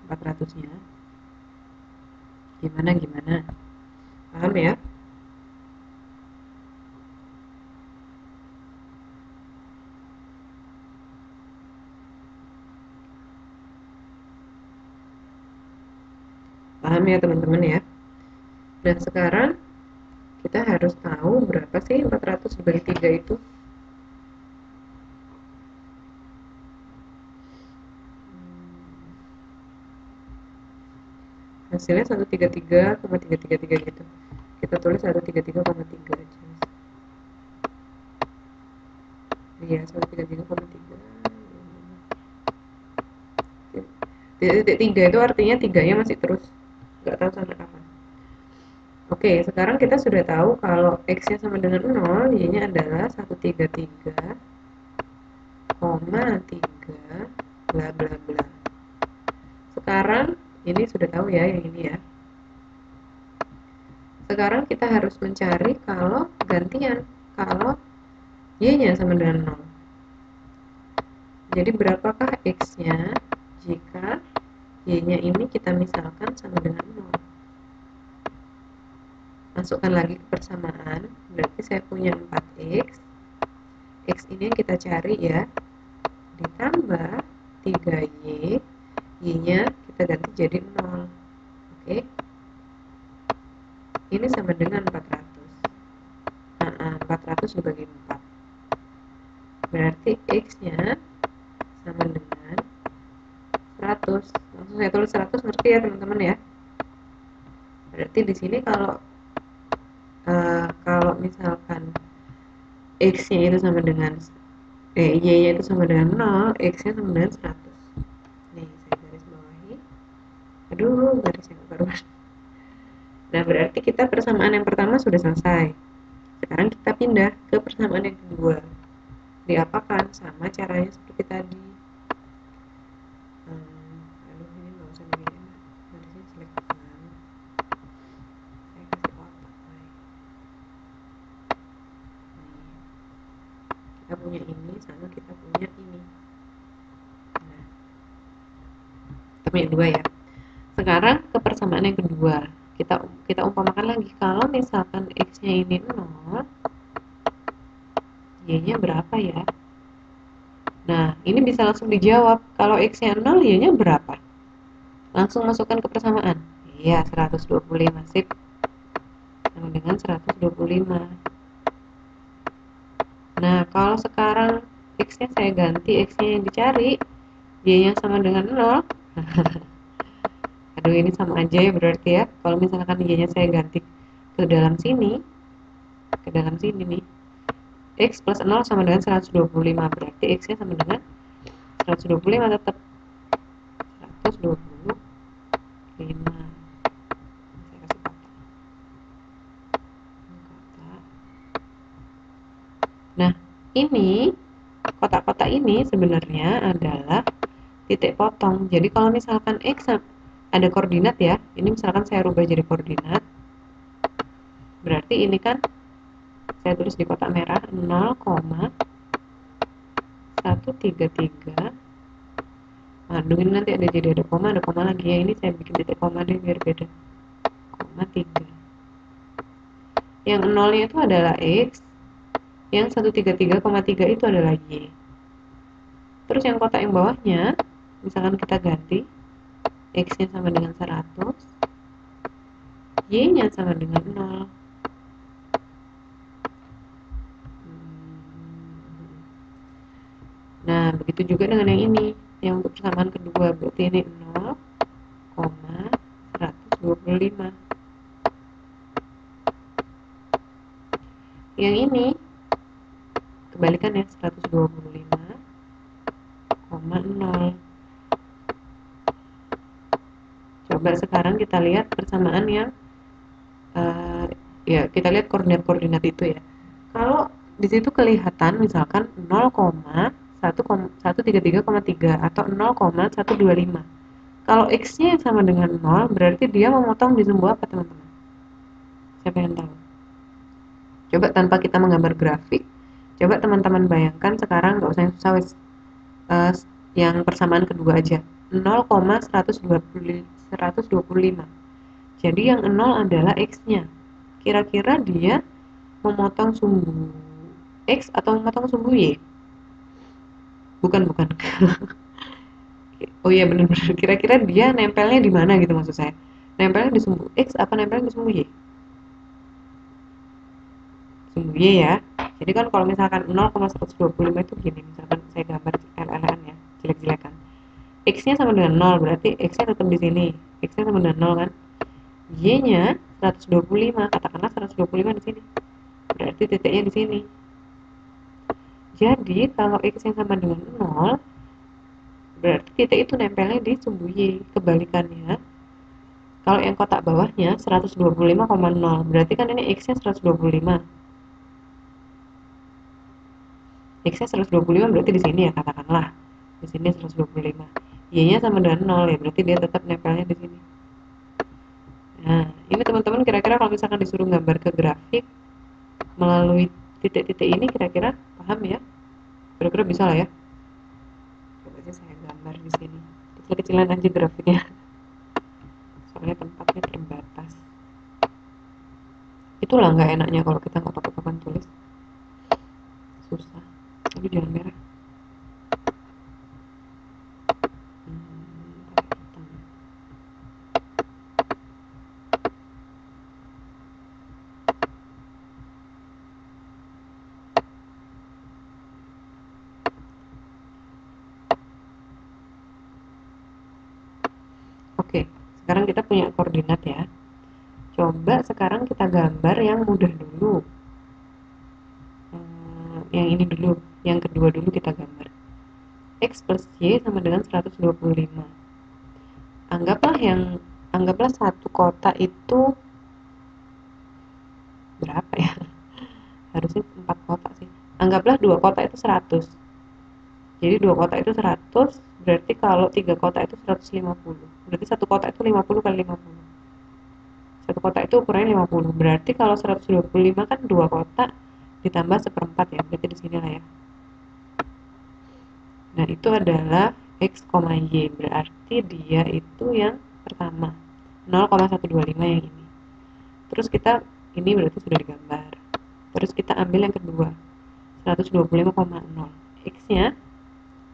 400-nya. Gimana? Paham ya? Paham ya teman-teman ya? Dan sekarang kita harus tahu berapa sih 400 dibagi 3 itu. Hasilnya 133,333 gitu. Kita tulis 133,3 aja. Iya, 133,3. Titik 3 itu artinya 3-nya masih terus. Nggak tahu sampai kapan. Oke, sekarang kita sudah tahu kalau X-nya sama dengan 0, Y-nya adalah 133,3 bla bla bla. Sekarang ini sudah tahu ya yang ini ya. Sekarang kita harus mencari kalau gantian, kalau Y-nya sama dengan 0. Jadi berapakah X-nya jika Y-nya ini kita misalkan sama dengan 0. Masukkan lagi ke persamaan, berarti saya punya 4X. X ini yang kita cari ya, ditambah 3Y, Y-nya kita ganti jadi 0. Oke, ini sama dengan 400. 400 dibagi 4. Berarti X-nya sama dengan 100. Langsung saya tulis 100, ngerti ya teman-teman ya? Berarti di sini kalau misalkan X-nya itu sama dengan Y-nya itu sama dengan 0, X-nya sama dengan 100. Nih, saya garis bawahi. Aduh, garisnya karuan. Nah, berarti kita persamaan yang pertama sudah selesai. Sekarang kita pindah ke persamaan yang kedua. Diapakan? Sama caranya seperti tadi. Aduh, ini nggak usah begini. Garisnya jelek banget. Saya kasih kotak. Kita punya ini, sama kita punya ini. Nah, kita punya dua ya. Sekarang ke persamaan yang kedua. Kita umpamakan lagi, kalau misalkan X-nya ini 0, Y-nya berapa ya? Nah, ini bisa langsung dijawab. Kalau X-nya 0, Y-nya berapa? Langsung masukkan ke persamaan. Iya, 125. Sip. Sama dengan 125. Nah, kalau sekarang X-nya saya ganti, X-nya yang dicari, Y-nya sama dengan 0. Aduh, ini sama aja ya berarti ya. Kalau misalkan Y-nya saya ganti ke dalam sini nih, X plus 0 sama dengan 125. Berarti X-nya sama dengan 125 tetap. 125. Saya kasih kotak. Nah, ini kotak-kotak ini sebenarnya adalah titik potong. Jadi kalau misalkan X ada koordinat ya, ini misalkan saya rubah jadi koordinat, berarti ini kan saya tulis di kotak merah 0,133. Aduh, ini nanti ada koma lagi ya. Ini saya bikin titik koma deh biar beda. 0,3. Yang 0-nya itu adalah X, yang 133,3 itu adalah Y. Terus yang kotak yang bawahnya, misalkan kita ganti, X-nya sama dengan 100, Y-nya sama dengan 0. Nah, begitu juga dengan yang ini, yang untuk persamaan kedua, berarti ini 0,125. Yang ini, kebalikan ya, 125,0. Coba sekarang kita lihat persamaan yang ya kita lihat koordinat-koordinat itu ya. Kalau di situ kelihatan misalkan 0,133,3 atau 0,125. Kalau X-nya sama dengan 0, berarti dia memotong di sumbu apa teman-teman? Saya pengen tahu. Coba tanpa kita menggambar grafik, coba teman-teman bayangkan sekarang, nggak usah yang susah wes, yang persamaan kedua aja, 0,125. Jadi yang 0 adalah X-nya. Kira-kira dia memotong sumbu X atau memotong sumbu Y? Bukan, bukan. Oh iya, benar-benar. Kira-kira dia nempelnya di mana gitu maksud saya. Nempelnya di sumbu X apa nempelnya di sumbu Y? Sumbu Y ya. Jadi kan kalau misalkan 0,125 itu gini, misalkan saya gambar LLN ya, jelek-jelekan. X-nya sama dengan 0, berarti X-nya tetap di sini. X-nya sama dengan 0 kan? Y-nya 125, katakanlah 125 di sini. Berarti titiknya di sini. Jadi kalau X-nya sama dengan 0, berarti titik itu nempelnya di sumbu Y. Kebalikannya, kalau yang kotak bawahnya 125,0, berarti kan ini X-nya 125. X-nya 125 berarti di sini ya, katakanlah. Di sini 125. Y-nya sama dengan 0 ya, berarti dia tetap nempelnya di sini. Nah, ini teman-teman kira-kira kalau misalkan disuruh gambar ke grafik melalui titik-titik ini, kira-kira paham ya? Kira-kira bisa lah ya. Coba aja saya gambar di sini. Kecil-kecilan aja grafiknya. Soalnya tempatnya terbatas. Itulah nggak enaknya kalau kita nggak pakai papan tulis. Susah. Tapi jangan merah. Oke, sekarang kita punya koordinat ya. Coba sekarang kita gambar yang mudah dulu. Yang ini dulu, yang kedua dulu kita gambar. X plus Y sama dengan 125. Anggaplah satu kotak itu berapa ya? Harusnya 4 kotak sih. Anggaplah 2 kotak itu 100. Jadi 2 kotak itu 100, berarti kalau 3 kotak itu 150. Berarti satu kotak itu 50 kali 50. Satu kotak itu ukurannya 50. Berarti kalau 125 kan 2 kotak ditambah seperempat ya. Berarti di sini lah ya. Nah, itu adalah X, Y. Berarti dia itu yang pertama. 0,125 yang ini. Terus kita, ini berarti sudah digambar. Terus kita ambil yang kedua. 125,0. X-nya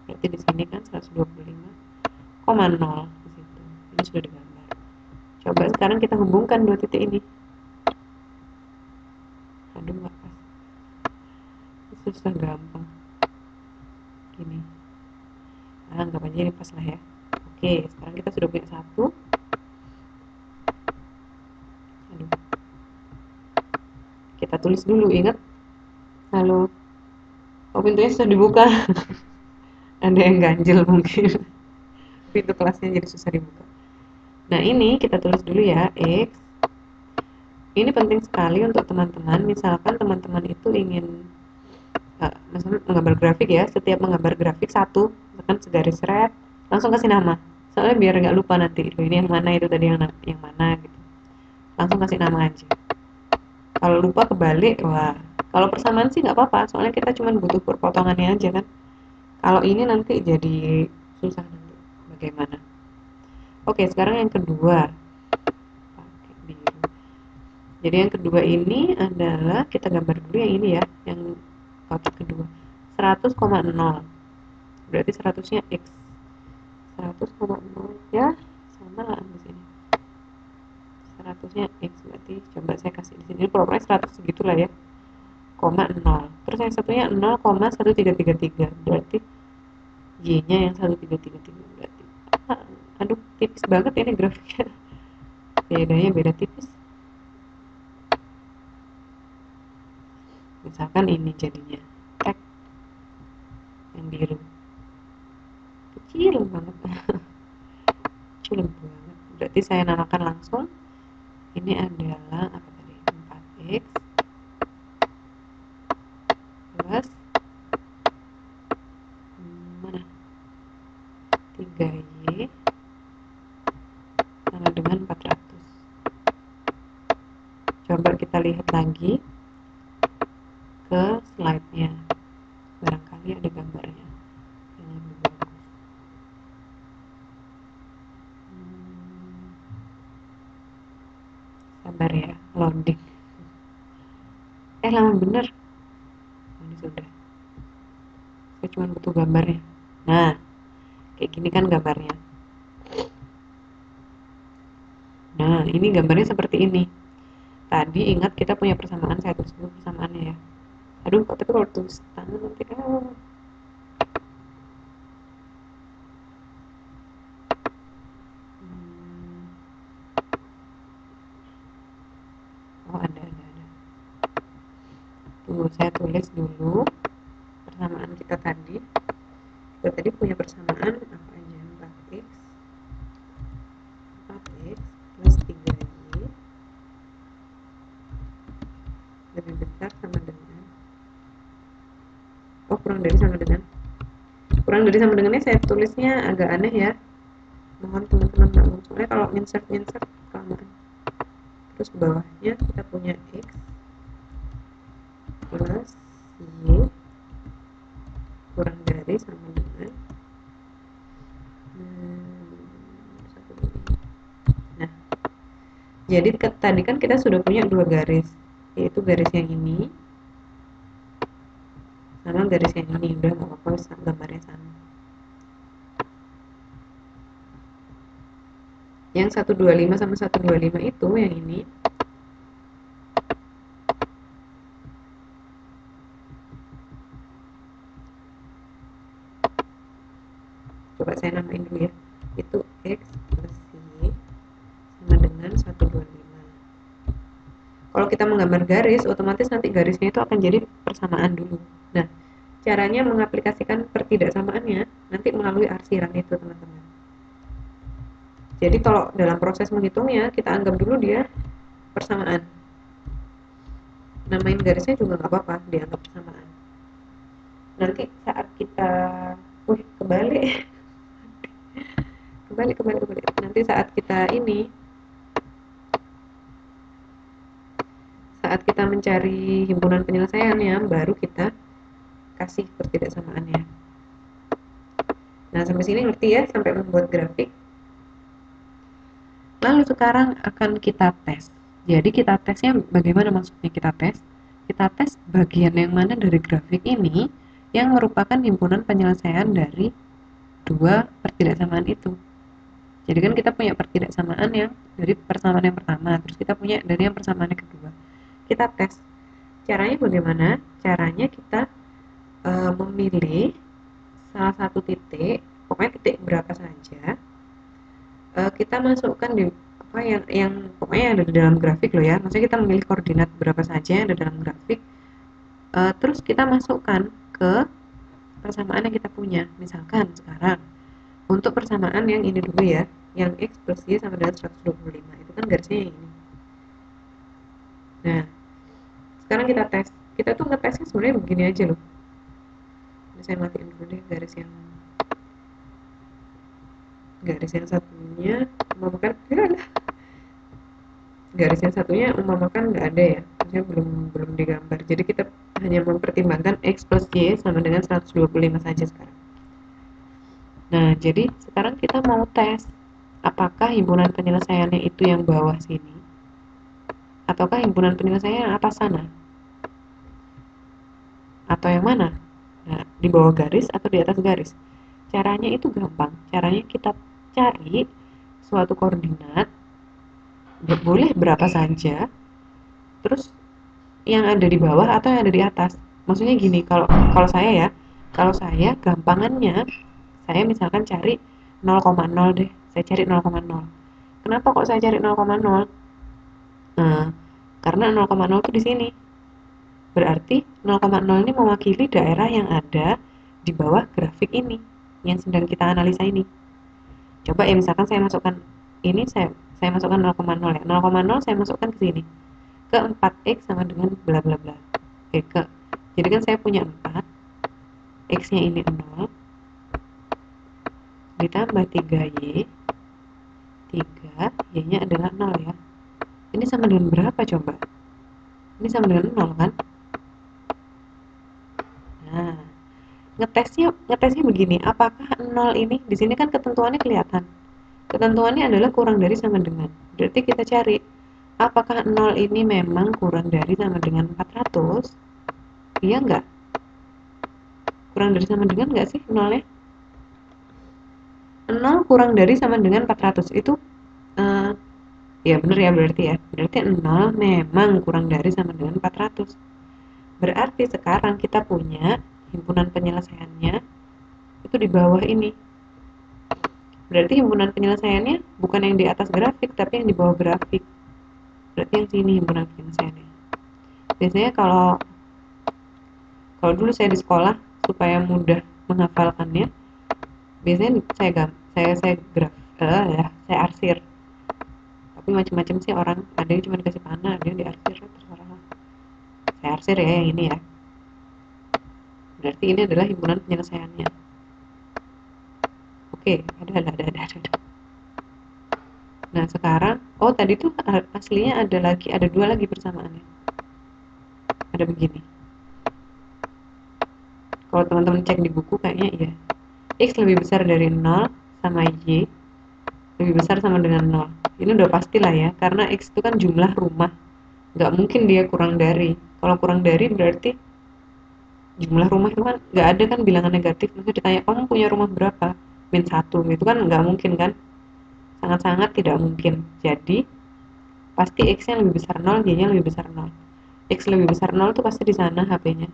berarti di sini kan 125,0 di situ. Ini sudah digambar. Coba sekarang kita hubungkan dua titik ini. Aduh, nggak pas. Susah gampang. Gini. Anggap aja ini pas lah ya. Oke, sekarang kita sudah punya satu. Aduh. Kita tulis dulu, ingat. Halo. Oh, pintunya sudah dibuka. Ada yang ganjil mungkin. Pintu kelasnya jadi susah dibuka. Nah, ini kita tulis dulu ya, X. Ini penting sekali untuk teman-teman. Misalkan teman-teman itu ingin misalnya menggambar grafik ya, setiap menggambar grafik satu, misalkan segaris red, langsung kasih nama. Soalnya biar nggak lupa nanti, ini yang mana itu tadi yang mana gitu. Langsung kasih nama aja. Kalau lupa kebalik, wah. Kalau persamaan sih nggak apa-apa, soalnya kita cuma butuh perpotongannya aja kan. Kalau ini nanti jadi susah nanti. Bagaimana? Oke, sekarang yang kedua. Pakai biru. Jadi yang kedua ini adalah kita gambar dulu yang ini ya, yang kotak kedua. 100,0. Berarti 100-nya X. 100,0 ya, sama lah di sini. 100-nya X berarti coba saya kasih di sini. Pokoknya 100 segitulah ya. 0. Terus yang satunya 0,1333. Berarti Y-nya yang 1333 berarti. Aduh, tipis banget ini grafiknya. Bedanya beda tipis. Misalkan ini jadinya tag yang biru. Kecil banget. Kecil banget. Berarti saya namakan langsung. Ini adalah apa tadi? 4X plus mana? 3Y sama dengan 400. Coba kita lihat lagi. ke slide-nya, barangkali ada gambarnya yang lebih bagus. Sabar ya, loading. Lama bener. Ini sudah. Saya cuma butuh gambarnya. Nah, kayak gini kan gambarnya. Nah, ini gambarnya seperti ini. Tadi ingat kita punya persamaan, saya tulis dulu persamaannya ya. Aduh, tapi kalau tulis tangan nanti oh ada. Tuh, saya tulis dulu persamaan kita tadi. Kita tadi punya persamaan apa aja? 4x plus 3y lebih besar sama dengan kurang dari sama dengannya saya tulisnya agak aneh ya, mohon teman-teman maklum, soalnya kalau insert kelamaan. Terus bawahnya kita punya x plus y kurang dari sama dengan nah, jadi tadi kan kita sudah punya dua garis, yaitu garis yang ini sama garis yang ini. Udah nggak apa-apa, gambarnya sama. Yang 125 sama 125 itu yang ini coba saya namain dulu ya, itu x plus y sama dengan 125. Kalau kita menggambar garis, otomatis nanti garisnya itu akan jadi persamaan dulu. Nah, caranya mengaplikasikan pertidaksamaannya nanti melalui arsiran itu, teman-teman. Jadi kalau dalam proses menghitungnya, kita anggap dulu dia persamaan. Namain garisnya juga nggak apa-apa, dianggap persamaan. Nanti saat kita kebalik. Nanti saat kita mencari himpunan penyelesaiannya, baru kita kasih pertidaksamaannya. Nah, sampai sini ngerti ya, sampai membuat grafik. Lalu sekarang akan kita tes. Jadi kita tesnya bagaimana maksudnya kita tes? Kita tes bagian yang mana dari grafik ini yang merupakan himpunan penyelesaian dari dua pertidaksamaan itu. Jadi kan kita punya pertidaksamaan yang dari persamaan yang pertama, terus kita punya dari yang persamaan yang kedua. Kita tes. Caranya bagaimana? Caranya kita memilih salah satu titik, pokoknya titik berapa saja, kita masukkan di apa yang pokoknya yang ada di dalam grafik loh ya. Maksudnya kita memilih koordinat berapa saja yang ada dalam grafik, terus kita masukkan ke persamaan yang kita punya. Misalkan sekarang untuk persamaan yang ini dulu ya, yang x plus y sama dengan 125, itu kan garisnya yang ini. Nah, sekarang kita tes. Kita tuh ngetesnya sebenarnya begini aja loh. Ini saya matiin dulu deh garis yang satunya umpamakan garis yang satunya umpamakan nggak ada ya, maksudnya belum digambar. Jadi kita hanya mempertimbangkan x plus y sama dengan 125 saja sekarang. Nah, jadi sekarang kita mau tes apakah himpunan penyelesaiannya itu yang bawah sini ataukah himpunan penyelesaian yang atas sana, atau yang mana? Nah, di bawah garis atau di atas garis? Caranya itu gampang. Caranya kita cari suatu koordinat, boleh berapa saja, terus yang ada di bawah atau yang ada di atas. Maksudnya gini, kalau saya gampangannya, saya misalkan cari 0,0 deh. Saya cari 0,0. Kenapa kok saya cari 0,0? Nah, karena 0,0 itu di sini. Berarti 0,0 ini mewakili daerah yang ada di bawah grafik ini yang sedang kita analisa ini. Coba ya, misalkan saya masukkan ini, saya masukkan 0,0 ya. 0,0 saya masukkan ke sini. Ke 4x sama dengan bla bla bla. Jadi kan saya punya 4, x-nya ini 0, ditambah 3y, 3, y-nya adalah 0 ya. Ini sama dengan berapa coba? Ini sama dengan 0 kan? ngetesnya begini, apakah 0 ini di sini kan ketentuannya kelihatan. Ketentuannya adalah kurang dari sama dengan. Berarti kita cari apakah 0 ini memang kurang dari sama dengan 400? Iya enggak? Kurang dari sama dengan enggak sih 0-nya? 0 kurang dari sama dengan 400 itu ya bener ya berarti ya. Berarti 0 memang kurang dari sama dengan 400. Berarti sekarang kita punya himpunan penyelesaiannya itu di bawah ini. Berarti himpunan penyelesaiannya bukan yang di atas grafik, tapi yang di bawah grafik. Berarti yang sini himpunan penyelesaiannya. Biasanya kalau dulu saya di sekolah supaya mudah menghafalkannya, biasanya saya arsir. Tapi macam-macam sih orang, ada yang cuma dikasih panah, ada yang diarsir, terserah. Saya arsir ya yang ini ya. Berarti ini adalah himpunan penyelesaiannya. Oke, ada. Nah sekarang, tadi tuh aslinya ada dua lagi persamaannya. Ada begini. Kalau teman-teman cek di buku kayaknya iya. X lebih besar dari 0 sama Y lebih besar sama dengan 0. Ini udah pastilah ya, karena X itu kan jumlah rumah. Nggak mungkin dia kurang dari. Kalau kurang dari berarti jumlah rumah itu kan nggak ada kan bilangan negatif. Maksudnya ditanya, kamu punya rumah berapa? -1. Itu kan nggak mungkin kan? Sangat-sangat tidak mungkin. Jadi, pasti X-nya lebih besar 0, Y-nya lebih besar 0. X lebih besar 0 tuh pasti di sana HP-nya.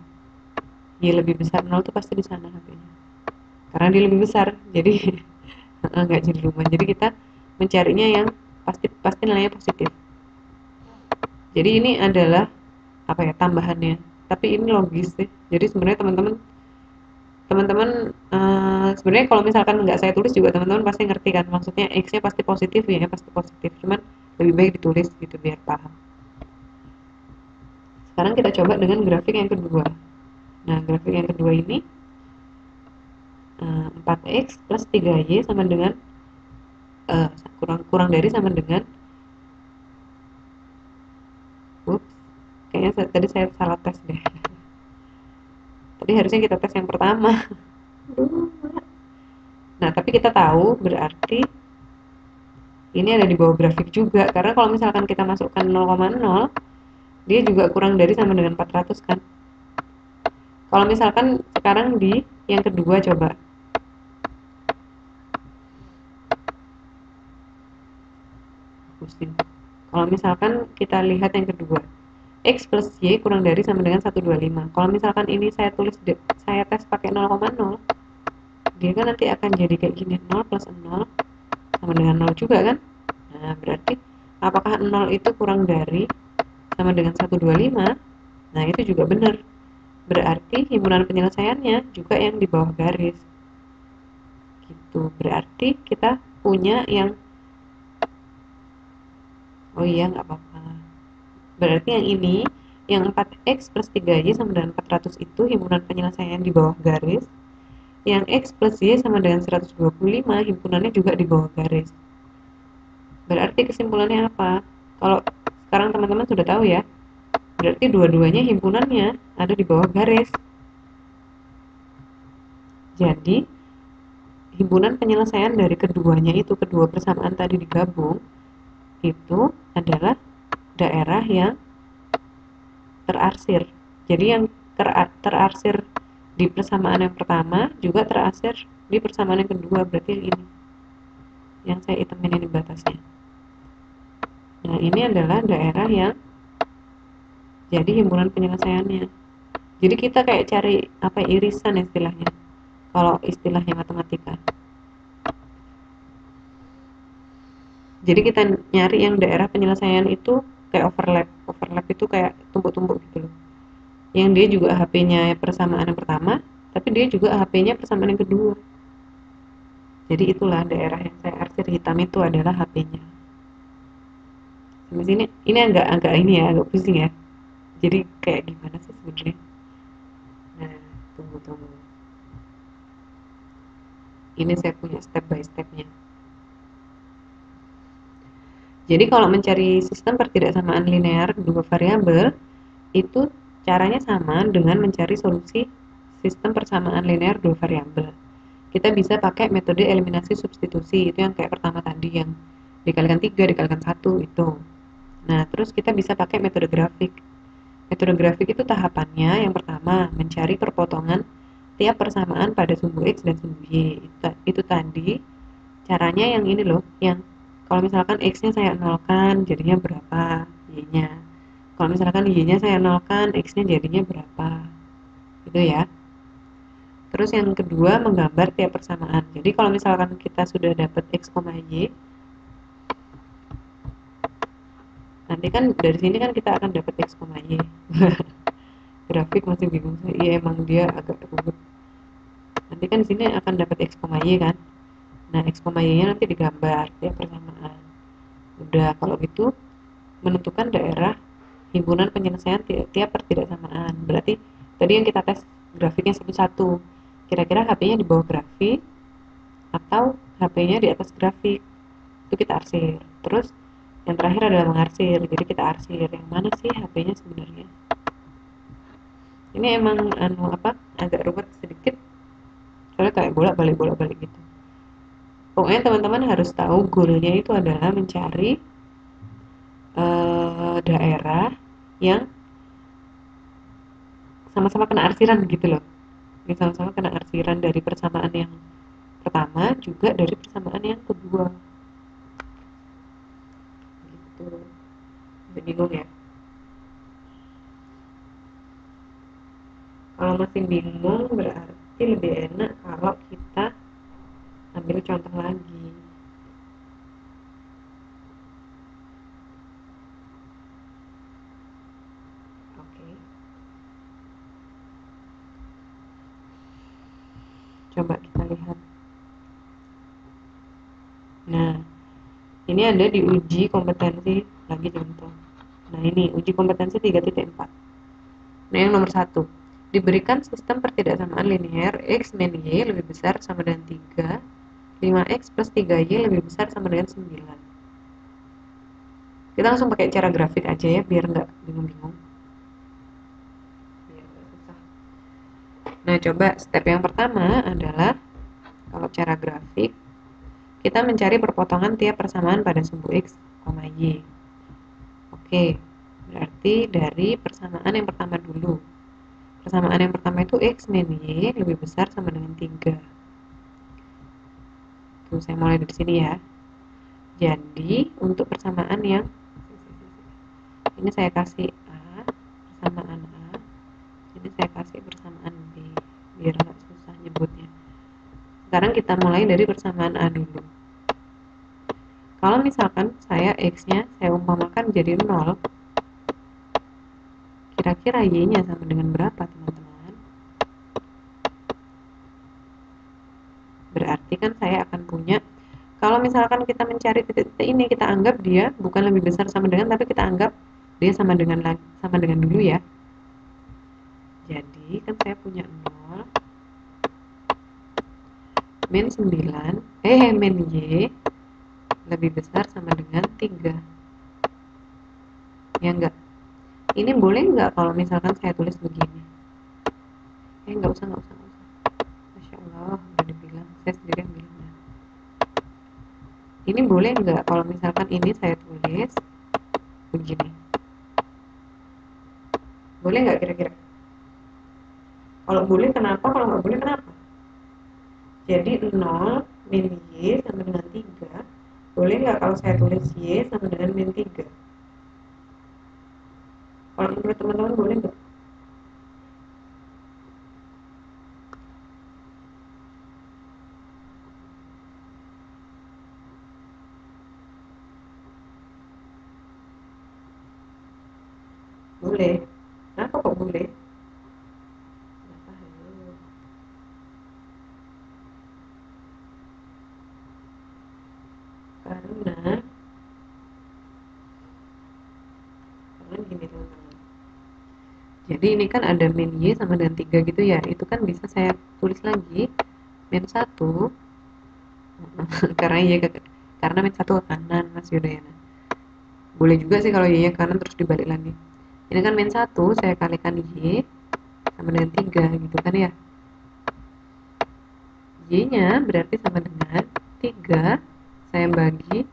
Y lebih besar 0 tuh pasti di sana HP-nya. Karena dia lebih besar, jadi nggak jadi rumah. Jadi kita mencarinya yang pasti nilainya positif. Jadi ini adalah tambahannya. Tapi ini logis sih. Jadi sebenarnya teman-teman sebenarnya kalau misalkan nggak saya tulis juga teman-teman pasti ngerti kan, maksudnya X-nya pasti positif, Y-nya pasti positif. Cuman lebih baik ditulis gitu biar paham. Sekarang kita coba dengan grafik yang kedua. Nah, grafik yang kedua ini 4X plus 3Y sama dengan kurang dari sama dengan kayaknya tadi saya salah tes deh. Tadi harusnya kita tes yang pertama. Nah, tapi kita tahu berarti ini ada di bawah grafik juga, karena kalau misalkan kita masukkan 0,0, dia juga kurang dari sama dengan 400 kan. Kalau misalkan sekarang di yang kedua coba. Kalau misalkan kita lihat yang kedua, X plus Y kurang dari sama dengan 125. Kalau misalkan ini saya tes pakai 0,0, dia kan nanti akan jadi kayak gini, 0 plus 0 sama dengan 0 juga kan. Nah, berarti apakah 0 itu kurang dari sama dengan 125? Nah, itu juga benar. Berarti himpunan penyelesaiannya juga yang di bawah garis. Gitu. Berarti kita punya yang nggak apa-apa. Berarti yang ini, yang 4X plus 3Y sama dengan 400 itu himpunan penyelesaian di bawah garis. Yang X plus Y sama dengan 125, himpunannya juga di bawah garis. Berarti kesimpulannya apa? Kalau sekarang teman-teman sudah tahu ya, berarti dua-duanya himpunannya ada di bawah garis. Jadi, himpunan penyelesaian dari keduanya itu, kedua persamaan tadi digabung, itu adalah daerah yang terarsir. Jadi yang terarsir di persamaan yang pertama juga terarsir di persamaan yang kedua, berarti yang ini. Yang saya hitamin ini batasnya. Nah, ini adalah daerah yang jadi himpunan penyelesaiannya. Jadi kita kayak cari irisan istilahnya. Kalau istilahnya matematika. Jadi kita nyari yang daerah penyelesaian itu kayak overlap. Overlap itu kayak tumpuk-tumpuk gitu loh. Yang dia juga HP-nya persamaan yang pertama, tapi dia juga HP-nya persamaan yang kedua. Jadi itulah daerah yang saya arsir hitam itu adalah HP-nya. Sampai sini ini agak ini ya, agak pusing ya. Jadi kayak gimana sih sebenarnya? Nah, tunggu. Ini saya punya step by stepnya. Jadi kalau mencari sistem pertidaksamaan linear dua variabel, itu caranya sama dengan mencari solusi sistem persamaan linear dua variabel. Kita bisa pakai metode eliminasi substitusi, itu yang kayak pertama tadi, yang dikalikan 3 dikalikan 1 itu. Nah, terus kita bisa pakai metode grafik. Metode grafik itu tahapannya yang pertama, mencari perpotongan tiap persamaan pada sumbu X dan sumbu Y. Itu tadi caranya yang ini loh, yang kalau misalkan X-nya saya nolkan, jadinya berapa Y-nya. Kalau misalkan Y-nya saya nolkan, X-nya jadinya berapa. Gitu ya. Terus yang kedua, menggambar tiap persamaan. Jadi kalau misalkan kita sudah dapat X, Y, nanti kan dari sini kan kita akan dapat X, Y. Grafik masih bingung sih. Iya, emang dia agak rumit. Nanti kan di sini akan dapat X, Y kan. Nah, X, Y-nya nanti digambar tiap persamaan. Udah, kalau gitu menentukan daerah himpunan penyelesaian tiap pertidaksamaan. Berarti tadi yang kita tes grafiknya satu-satu. Kira-kira HP-nya di bawah grafik atau HP-nya di atas grafik. Itu kita arsir. Terus yang terakhir adalah mengarsir. Jadi kita arsir yang mana sih HP-nya sebenarnya. Ini emang agak ruwet sedikit. Soalnya kayak bolak-balik gitu. Pokoknya teman-teman harus tahu goalnya itu adalah mencari daerah yang sama-sama kena arsiran gitu loh. Ini sama-sama kena arsiran dari persamaan yang pertama juga dari persamaan yang kedua. Gitu. Bingung ya? Kalau masih bingung berarti lebih enak kalau kita ambil contoh lagi. Oke. Coba kita lihat. Nah, ini ada di uji kompetensi lagi contoh. Nah, ini uji kompetensi 3.4. Nah, yang nomor 1. Diberikan sistem pertidaksamaan linear X min Y lebih besar sama dengan 3, 5X plus 3Y lebih besar sama dengan 9. Kita langsung pakai cara grafik aja ya, biar nggak bingung-bingung. Biar nggak susah. Nah, coba step yang pertama adalah, kalau cara grafik, kita mencari perpotongan tiap persamaan pada sumbu X, Y. Oke, berarti dari persamaan yang pertama dulu. Persamaan yang pertama itu X min Y lebih besar sama dengan 3. Tuh, saya mulai dari sini ya. Jadi, untuk persamaan yang ini saya kasih A, persamaan A. Ini saya kasih persamaan B, biar nggak susah nyebutnya. Sekarang kita mulai dari persamaan A dulu. Kalau misalkan saya X-nya saya umpamakan jadi 0, kira-kira Y-nya sama dengan berapa, teman-teman? Berarti kan saya akan punya, kalau misalkan kita mencari titik-titik ini, kita anggap dia bukan lebih besar sama dengan, tapi kita anggap dia sama dengan dulu ya. Jadi kan saya punya 0 min 9 min Y lebih besar sama dengan 3. Ya enggak? Ini boleh nggak kalau misalkan saya tulis begini? Nggak usah. Masya Allah, udah dibilang. Saya sendiri yang bilang. Ini boleh nggak kalau misalkan ini saya tulis begini? Boleh nggak kira-kira? Kalau boleh kenapa? Kalau nggak boleh kenapa? Jadi 0 min Y sama dengan 3. Boleh nggak kalau saya tulis Y sama dengan min 3? Kalau menurut teman-teman boleh nggak? Boleh. Kenapa kok boleh? Karena gini teman-teman. Jadi ini kan ada min Y sama dengan 3 gitu ya. Itu kan bisa saya tulis lagi min 1 karena min 1 ke kanan, Mas Yudayana. Boleh juga sih kalau Y nya kanan terus dibalik lagi. Ini kan min 1 saya kalikan Y sama dengan 3 gitu kan ya. Y-nya berarti sama dengan 3 saya bagi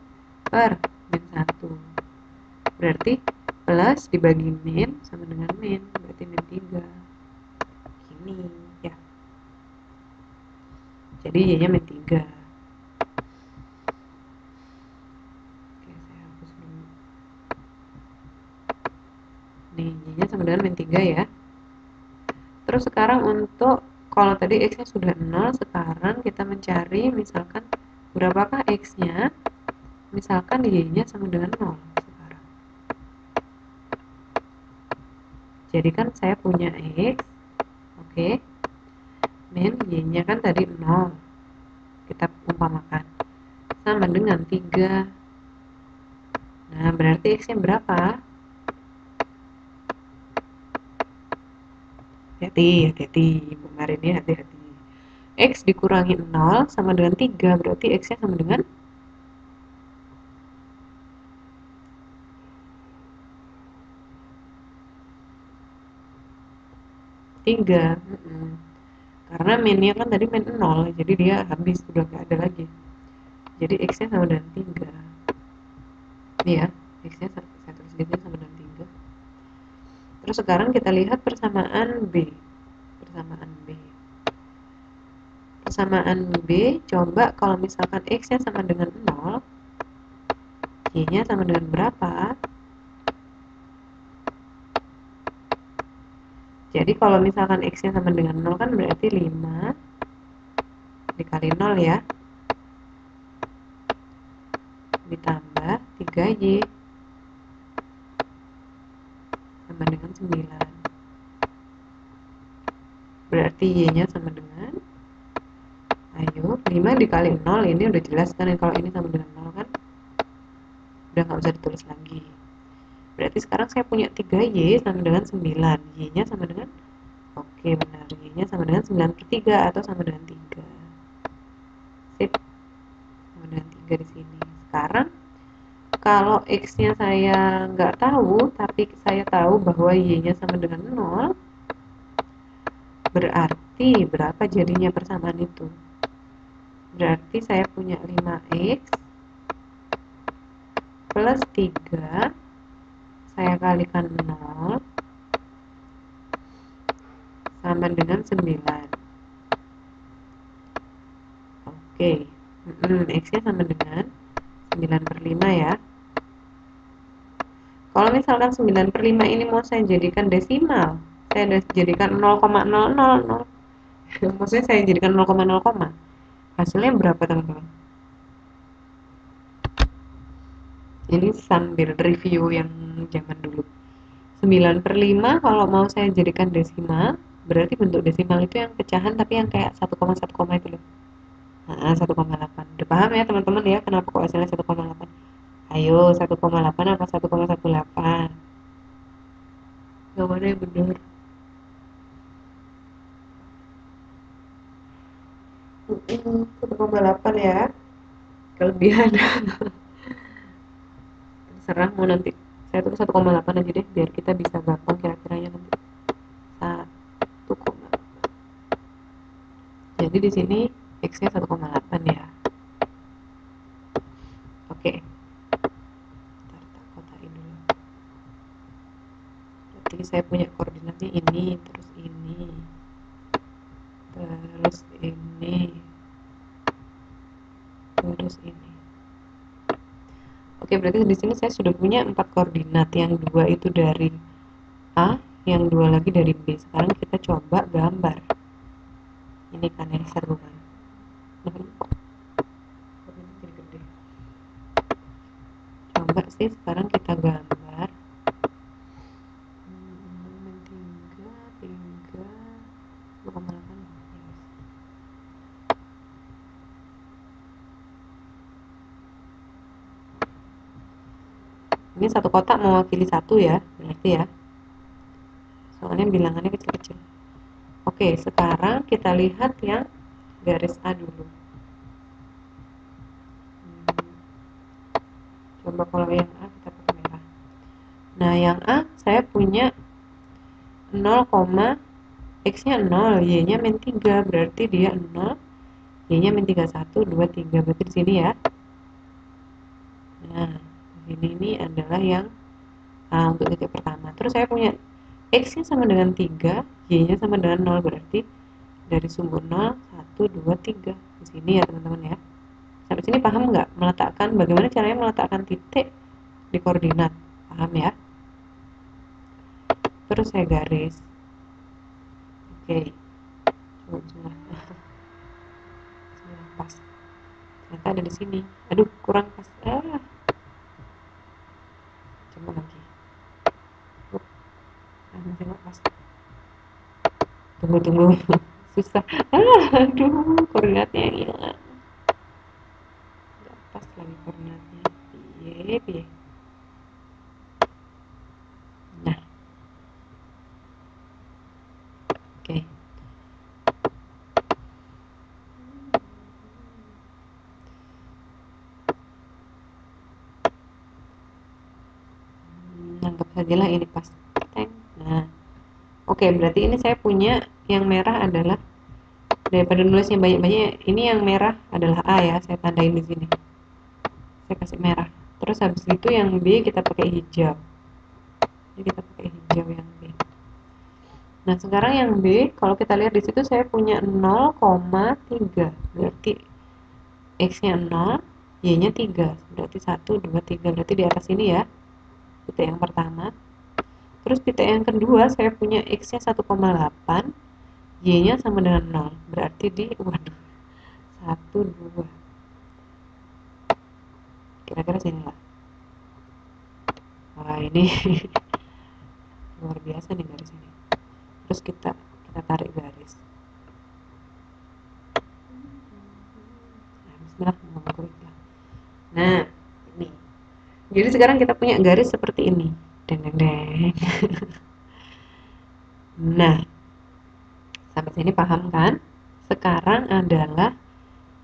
per min 1. Berarti plus dibagi min sama dengan min, berarti min 3. Gini ya. Jadi Y-nya min 3. Oke, saya hapus dulu. Nih, Y-nya sama dengan min 3 ya. Terus sekarang untuk, kalau tadi X-nya sudah 0, sekarang kita mencari misalkan berapakah X-nya. Misalkan Y-nya sama dengan 0 sekarang. Jadi kan saya punya X, oke, min Y-nya kan tadi 0, kita umpamakan, sama dengan 3. Nah, berarti X-nya berapa? Hati-hati, kemarin ya hati-hati. X dikurangi 0 sama dengan 3, berarti X-nya sama dengan 3. Karena min-nya kan tadi min 0, jadi dia habis, sudah nggak ada lagi. Jadi X-nya sama dengan 3. Ini ya, X-nya saya tulis di sini sama dengan 3. Terus sekarang kita lihat persamaan B. Persamaan B, coba kalau misalkan X-nya sama dengan 0, Y-nya sama dengan berapa? Jadi kalau misalkan X-nya sama dengan 0 kan berarti 5 dikali 0 ya, ditambah 3Y sama dengan 9. Berarti Y-nya sama dengan, ayo, 5 dikali 0, ini udah jelas kan, kalau ini sama dengan 0 kan udah nggak usah ditulis lagi. Berarti sekarang saya punya 3Y sama dengan 9. Y-nya sama dengan, oke benar, Y-nya sama dengan 9 per 3 atau sama dengan 3. Sip, sama dengan 3 di sini. Sekarang kalau X-nya saya nggak tahu, tapi saya tahu bahwa Y-nya sama dengan 0, berarti berapa jadinya persamaan itu? Berarti saya punya 5X plus 3 saya kalikan 0 sama dengan 9. Oke, X-nya sama dengan 9 per 5 ya. Kalau misalkan 9 per 5 ini mau saya jadikan desimal, saya jadikan 0,000, maksudnya saya jadikan 0,0, hasilnya berapa teman-teman? Ini sambil review yang zaman dulu. 9 per 5 kalau mau saya jadikan desimal, berarti bentuk desimal itu yang pecahan tapi yang kayak 1, 1, itu loh. Nah, 1,8. Udah paham ya teman-teman ya kenapa kok hasilnya 1,8? Ayo, 1,8 apa 1,18? Yang mana yang benar? 1,8 ya. Kelebihan. Terserah mau nanti. Saya tulis 1,8 aja deh biar kita bisa gampang kira-kiranya nanti. 1,8. Jadi di sini X-nya 1,8 ya. Oke. Ntar tak kotain dulu. Jadi saya punya koordinatnya ini, terus ini, terus ini, terus ini. Oke, berarti di sini saya sudah punya 4 koordinat. Yang 2 itu dari A, yang 2 lagi dari B. Sekarang kita coba gambar. Ini kan yang seru kan. Coba sih sekarang kita gambar. 2,8. Ini satu kotak mewakili 1 ya, berarti ya. Soalnya bilangannya kecil-kecil. Oke, sekarang kita lihat yang garis A dulu. Coba kalau yang A kita pakai merah. Nah, yang A saya punya 0, X-nya 0, Y-nya min 3, berarti dia 0 Y-nya min 31, 23, berarti di sini ya. Nah, di sini ini adalah yang untuk titik pertama. Terus saya punya X-nya sama dengan 3, Y-nya sama dengan 0, berarti dari sumbu 0, 1, 2, 3. Di sini ya teman-teman ya. Sampai sini paham nggak? Bagaimana caranya meletakkan titik di koordinat? Paham ya? Terus saya garis. Oke. Coba. Pas. Ternyata ada di sini. Aduh, kurang pas. Coba lagi. Masih nggak pas. Tunggu. Susah. Aduh, koordinatnya yang hilang. Nggak pas lagi koordinatnya. Piye. Nah. Oke. Anggap sajalah ini pas. Nah. Oke, berarti ini saya punya yang merah adalah, daripada nulisnya banyak-banyak, ini yang merah adalah A ya, saya tandain di sini. Saya kasih merah. Terus habis itu yang B kita pakai hijau. Jadi kita pakai hijau yang B. Nah, sekarang yang B, kalau kita lihat di situ saya punya 0,3. Berarti X-nya 0, Y-nya 3. Berarti 1, 2, 3. Berarti di atas ini ya. Titik yang pertama. Terus titik yang kedua saya punya X-nya 1,8, Y-nya sama dengan 0. Berarti di 1, 2. Kira-kira sini lah. Wah, ini luar biasa nih garis ini. Terus kita tarik garis. Nah, bismillah. Nah, ini. Jadi sekarang kita punya garis seperti ini. Deng. Nah, sampai sini paham kan? Sekarang adalah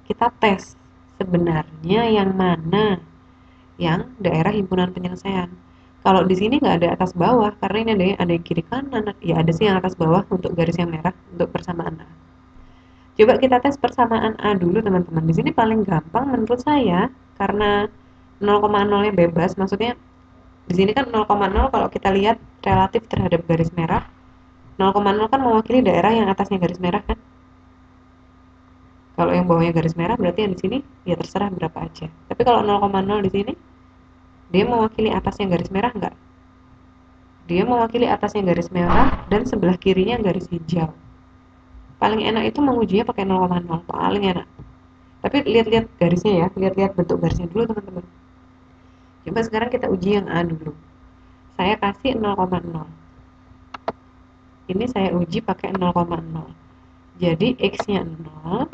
kita tes sebenarnya yang mana yang daerah himpunan penyelesaian. Kalau di sini nggak ada atas bawah, karena ini ada yang kiri kanan, ya ada sih yang atas bawah untuk garis yang merah untuk persamaan A. Coba kita tes persamaan A dulu teman-teman. Di sini paling gampang menurut saya karena 0,0-nya bebas, maksudnya di sini kan 0,0 kalau kita lihat relatif terhadap garis merah, 0,0 kan mewakili daerah yang atasnya garis merah kan. Kalau yang bawahnya garis merah berarti yang di sini ya terserah berapa aja. Tapi kalau 0,0 di sini dia mewakili atasnya garis merah enggak? Dia mewakili atasnya garis merah dan sebelah kirinya garis hijau. Paling enak itu mengujinya pakai 0,0, paling enak. Tapi lihat-lihat garisnya ya, lihat-lihat bentuk garisnya dulu teman-teman. Coba sekarang kita uji yang A dulu. Saya kasih 0,0. Ini saya uji pakai 0,0. Jadi X-nya 0,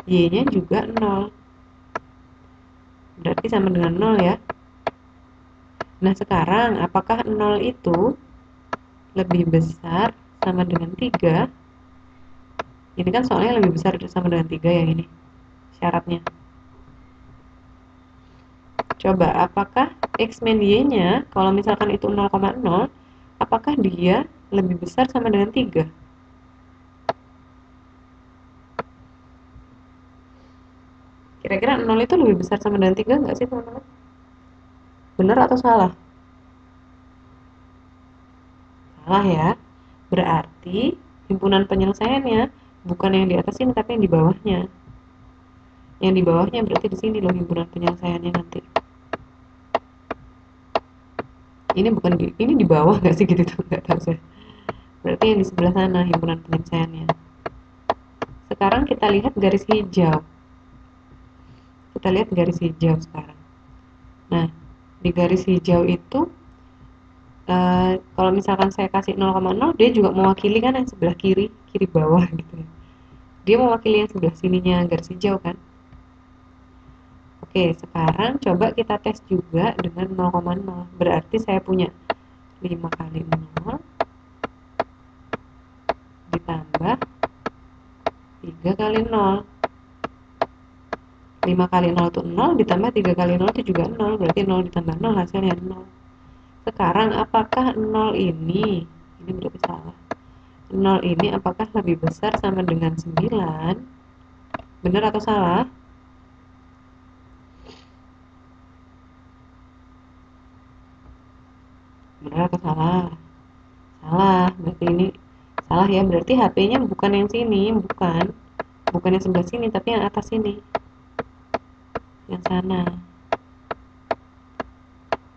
Y-nya juga 0. Berarti sama dengan 0 ya. Nah sekarang apakah 0 itu lebih besar sama dengan 3? Ini kan soalnya lebih besar sama dengan 3 yang ini syaratnya. Coba apakah X min Y-nya kalau misalkan itu 0,0, apakah dia lebih besar sama dengan 3? Kira-kira 0 itu lebih besar sama dengan 3 nggak sih teman-teman? Benar atau salah? Salah ya. Berarti himpunan penyelesaiannya bukan yang di atas ini tapi yang di bawahnya. Yang di bawahnya berarti di sini loh himpunan penyelesaiannya nanti. Ini bukan ini di bawah nggak sih gitu tuh, nggak tahu saya. Berarti yang di sebelah sana himpunan penyelesaiannya. Sekarang kita lihat garis hijau. Kita lihat garis hijau sekarang. Nah, di garis hijau itu kalau misalkan saya kasih 0,0, dia juga mewakili kan yang sebelah kiri bawah gitu ya. Dia mewakili yang sebelah sininya garis hijau kan. Oke, sekarang coba kita tes juga dengan 0,0. Berarti saya punya 5 kali 0 ditambah 3 kali 0. 5 kali 0 itu 0, ditambah 3 kali 0 itu juga 0. Berarti 0 ditambah 0 hasilnya 0. Sekarang apakah 0 ini berarti salah. 0 ini apakah lebih besar sama dengan 9 Benar atau salah? Benar atau salah? Salah. Berarti ini salah ya. Berarti HP-nya bukan yang sini, bukan. Bukan yang sebelah sini, tapi yang atas sini. Yang sana.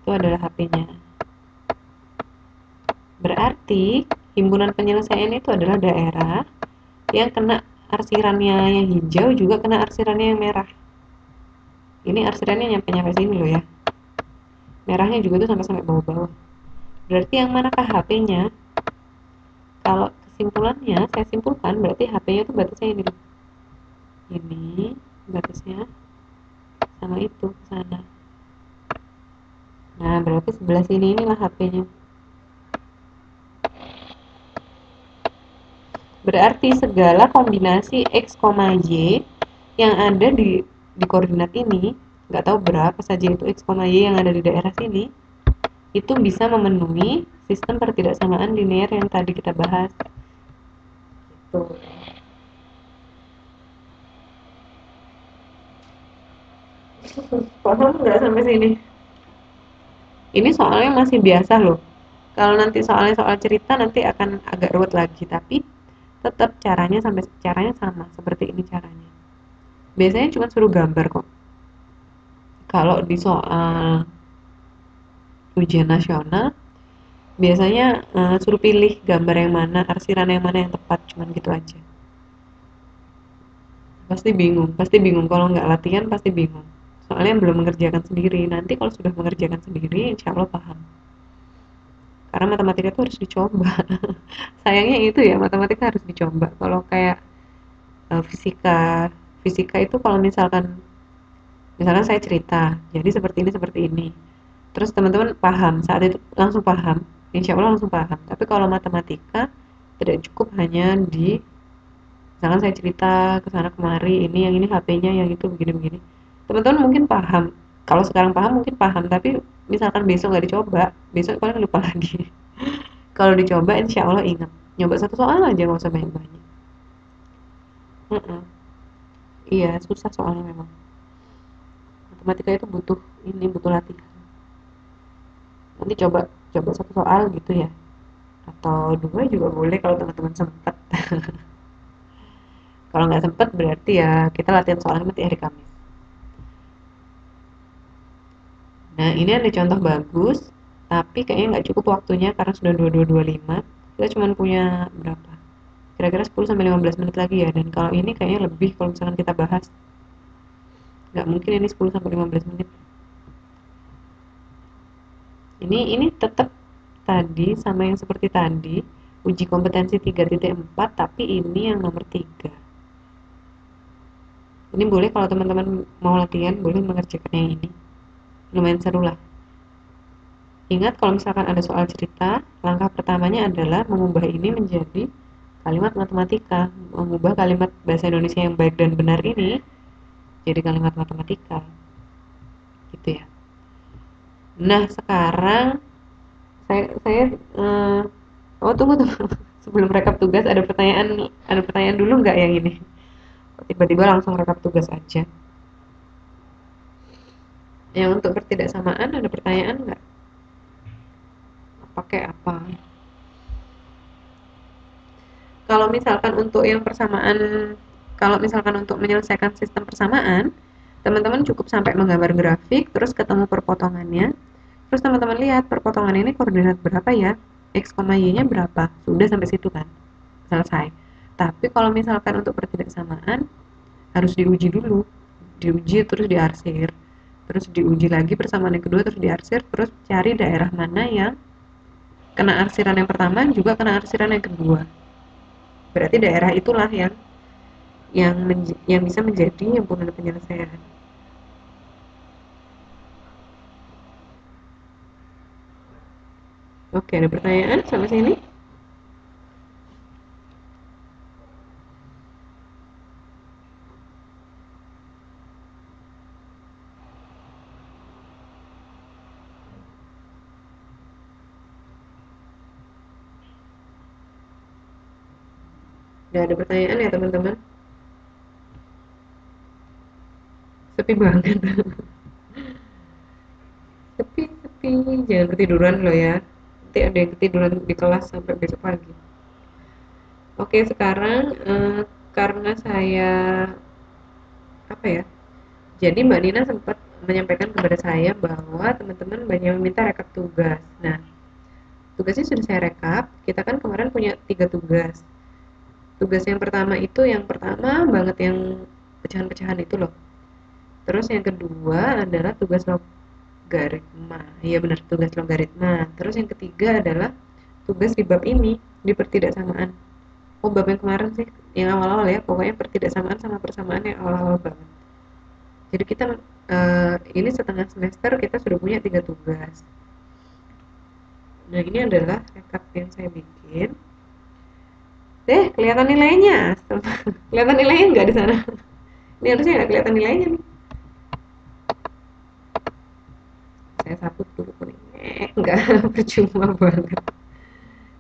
Itu adalah HP-nya. Berarti himpunan penyelesaian itu adalah daerah yang kena arsirannya yang hijau juga kena arsirannya yang merah. Ini arsirannya nyampe-nyampe sini loh ya. Merahnya juga tuh sampai-sampai bawah-bawah. Berarti yang manakah HP-nya? Kalau kesimpulannya saya simpulkan berarti HP-nya tuh batasnya ini loh. Ini batasnya sama itu ke sana. Nah, berarti sebelah sini inilah HP-nya. Berarti segala kombinasi X, Y yang ada di koordinat ini, nggak tahu berapa saja itu X, Y yang ada di daerah sini, itu bisa memenuhi sistem pertidaksamaan linear yang tadi kita bahas. Tuh. Paham nggak sampai sini? Ini soalnya masih biasa loh. Kalau nanti soalnya soal cerita nanti akan agak ruwet lagi, tapi tetap caranya sama seperti ini caranya. Biasanya cuma suruh gambar kok. Kalau di soal ujian nasional biasanya suruh pilih gambar yang mana, arsiran yang mana yang tepat, cuman gitu aja. Pasti bingung kalau nggak latihan pasti bingung. Soalnya belum mengerjakan sendiri. Nanti kalau sudah mengerjakan sendiri, insya Allah paham. Karena matematika itu harus dicoba. Sayangnya itu ya, matematika harus dicoba. Kalau kayak fisika, fisika itu kalau misalkan saya cerita, jadi seperti ini. Terus teman-teman paham, saat itu langsung paham, insya Allah langsung paham. Tapi kalau matematika tidak cukup hanya di misalkan saya cerita ke sana kemari, ini yang ini HP-nya, yang itu begini-begini. Teman-teman mungkin paham. Kalau sekarang paham mungkin paham, tapi misalkan besok nggak dicoba, besok paling lupa lagi. Kalau dicoba insya Allah ingat. Nyoba satu soal aja nggak usah banyak-banyak. Iya, susah soalnya memang. Matematika itu butuh latihan. Nanti coba coba satu soal gitu ya. Atau dua juga boleh kalau teman-teman sempat. Kalau nggak sempat berarti ya kita latihan soalnya nanti hari Kamis. Nah, ini ada contoh bagus, tapi kayaknya nggak cukup waktunya karena sudah 22.25. Kita cuma punya berapa? Kira-kira 10 sampai 15 menit lagi ya. Dan kalau ini kayaknya lebih kalau misalkan kita bahas. Nggak mungkin ini 10 sampai 15 menit. Ini tetap tadi sama yang seperti tadi, uji kompetensi 3.4 tapi ini yang nomor 3. Ini boleh kalau teman-teman mau latihan boleh mengerjakan yang ini. Lumayan seru lah. Ingat kalau misalkan ada soal cerita, langkah pertamanya adalah mengubah ini menjadi kalimat matematika, mengubah kalimat bahasa Indonesia yang baik dan benar ini jadi kalimat matematika. Gitu ya. Nah, sekarang saya oh tunggu sebelum rekap tugas ada pertanyaan dulu nggak yang ini? Tiba-tiba langsung rekap tugas aja. Yang untuk pertidaksamaan ada pertanyaan nggak? Pakai apa? Kalau misalkan untuk yang persamaan, kalau misalkan untuk menyelesaikan sistem persamaan, teman-teman cukup sampai menggambar grafik, terus ketemu perpotongannya, terus teman-teman lihat perpotongan ini koordinat berapa ya, x, y-nya berapa, sudah sampai situ kan, selesai. Tapi kalau misalkan untuk pertidaksamaan, harus diuji dulu, diuji terus diarsir, terus diuji lagi persamaan yang kedua, terus diarsir, terus cari daerah mana yang kena arsiran yang pertama juga kena arsiran yang kedua. Berarti daerah itulah yang bisa menjadi himpunan penyelesaian. Oke, ada pertanyaan sampai sini? Nggak ada pertanyaan ya teman-teman? sepi banget. Sepi, jangan ketiduran loh ya. Nanti ada yang ketiduran di kelas sampai besok pagi. Oke, sekarang karena saya apa ya? Jadi Mbak Nina sempat menyampaikan kepada saya bahwa teman-teman banyak meminta rekap tugas. Nah, tugasnya sudah saya rekap. Kita kan kemarin punya 3 tugas. Tugas yang pertama itu yang pertama banget yang pecahan-pecahan itu loh. Terus yang kedua adalah tugas logaritma. Iya benar, tugas logaritma. Terus yang ketiga adalah tugas di bab ini, di pertidaksamaan. Oh, bab yang kemarin sih, yang awal-awal ya, pokoknya pertidaksamaan sama persamaan yang awal-awal banget. Jadi kita ini setengah semester kita sudah punya 3 tugas. Nah, ini adalah rekap yang saya bikin. Kelihatan nilainya. Kelihatan nilainya nggak di sana? Ini harusnya nggak kelihatan nilainya nih. Saya sabut dulu kuning. Nggak, percuma banget.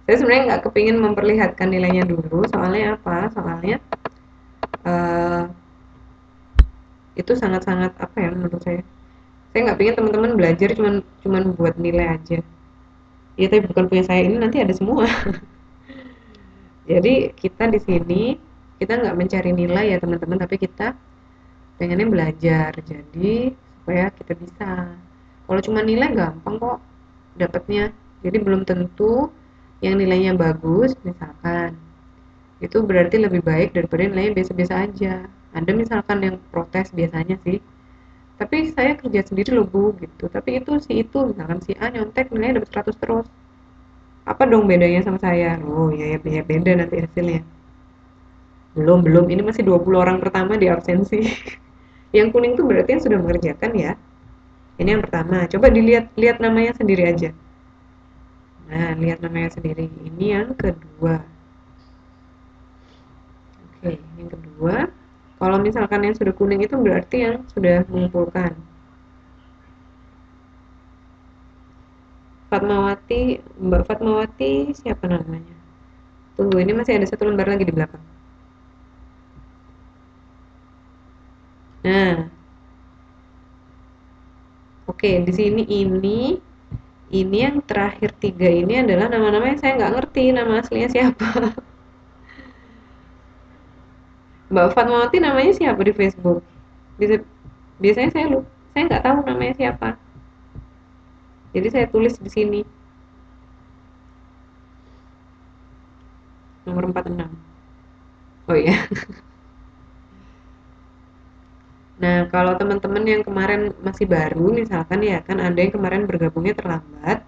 Saya sebenarnya nggak kepingin memperlihatkan nilainya dulu. Soalnya apa? Soalnya uh, itu sangat-sangat apa ya menurut saya. Saya nggak pengen teman-teman belajar cuman buat nilai aja. Ya tapi bukan punya saya, ini nanti ada semua. Jadi kita di sini kita nggak mencari nilai ya teman-teman, tapi kita pengennya belajar. Jadi supaya kita bisa. Kalau cuma nilai gampang kok dapatnya. Jadi belum tentu yang nilainya bagus, misalkan itu berarti lebih baik daripada nilainya biasa-biasa aja. Ada misalkan yang protes biasanya sih, tapi saya kerja sendiri loh bu gitu, tapi itu misalkan si A nyontek nilainya dapat 100 terus, apa dong bedanya sama saya? Oh ya, ya beda nanti hasilnya. Belum, ini masih 20 orang pertama di absensi. Yang kuning tuh berarti yang sudah mengerjakan ya. Ini yang pertama, coba dilihat lihat namanya sendiri aja. Nah, lihat namanya sendiri. Ini yang kedua. Oke, yang kedua, kalau misalkan yang sudah kuning itu berarti yang sudah mengumpulkan. Fatmawati, Mbak Fatmawati siapa namanya? Tunggu, ini masih ada 1 lembar lagi di belakang. Nah, oke, di sini ini yang terakhir 3 ini adalah nama-nama yang saya nggak ngerti nama aslinya siapa. Mbak Fatmawati namanya siapa di Facebook? Bisa, biasanya saya nggak tahu namanya siapa. Jadi saya tulis di sini nomor 46. Oh iya. Nah, kalau teman-teman yang kemarin masih baru, misalkan ya kan ada yang kemarin bergabungnya terlambat.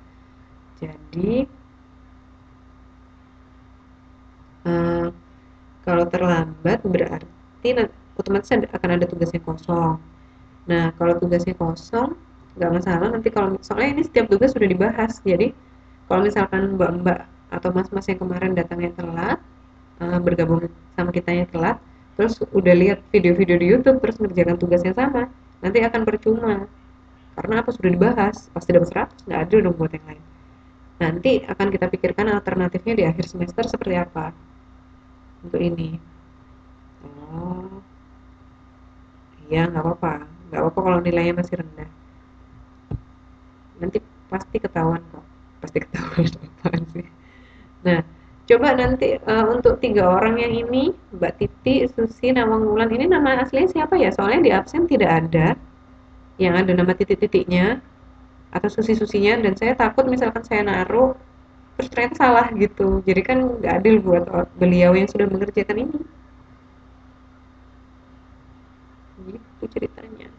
Jadi eh, kalau terlambat berarti otomatis akan ada tugasnya kosong. Nah, kalau tugasnya kosong nggak masalah, nanti kalau soalnya ini setiap tugas sudah dibahas. Jadi kalau misalkan mbak-mbak atau mas-mas yang kemarin datangnya telat, bergabung sama kita yang telat, terus udah lihat video-video di YouTube terus mengerjakan tugas yang sama, nanti akan percuma. Karena apa, sudah dibahas, pasti dapat 100, nggak ada dong buat yang lain. Nanti akan kita pikirkan alternatifnya di akhir semester seperti apa untuk ini. Oh, iya nggak apa-apa kalau nilainya masih rendah. Nanti pasti ketahuan kok, pasti ketahuan apaan sih. Nah, coba nanti untuk 3 orang yang ini, Mbak Titi, Susi, Nawang Wulan, ini nama aslinya siapa ya? Soalnya di absen tidak ada yang ada nama titik-titiknya atau susi-susinya, dan saya takut misalkan saya naruh terus ternyata salah gitu. Jadi kan nggak adil buat beliau yang sudah mengerjakan ini. Gitu ceritanya.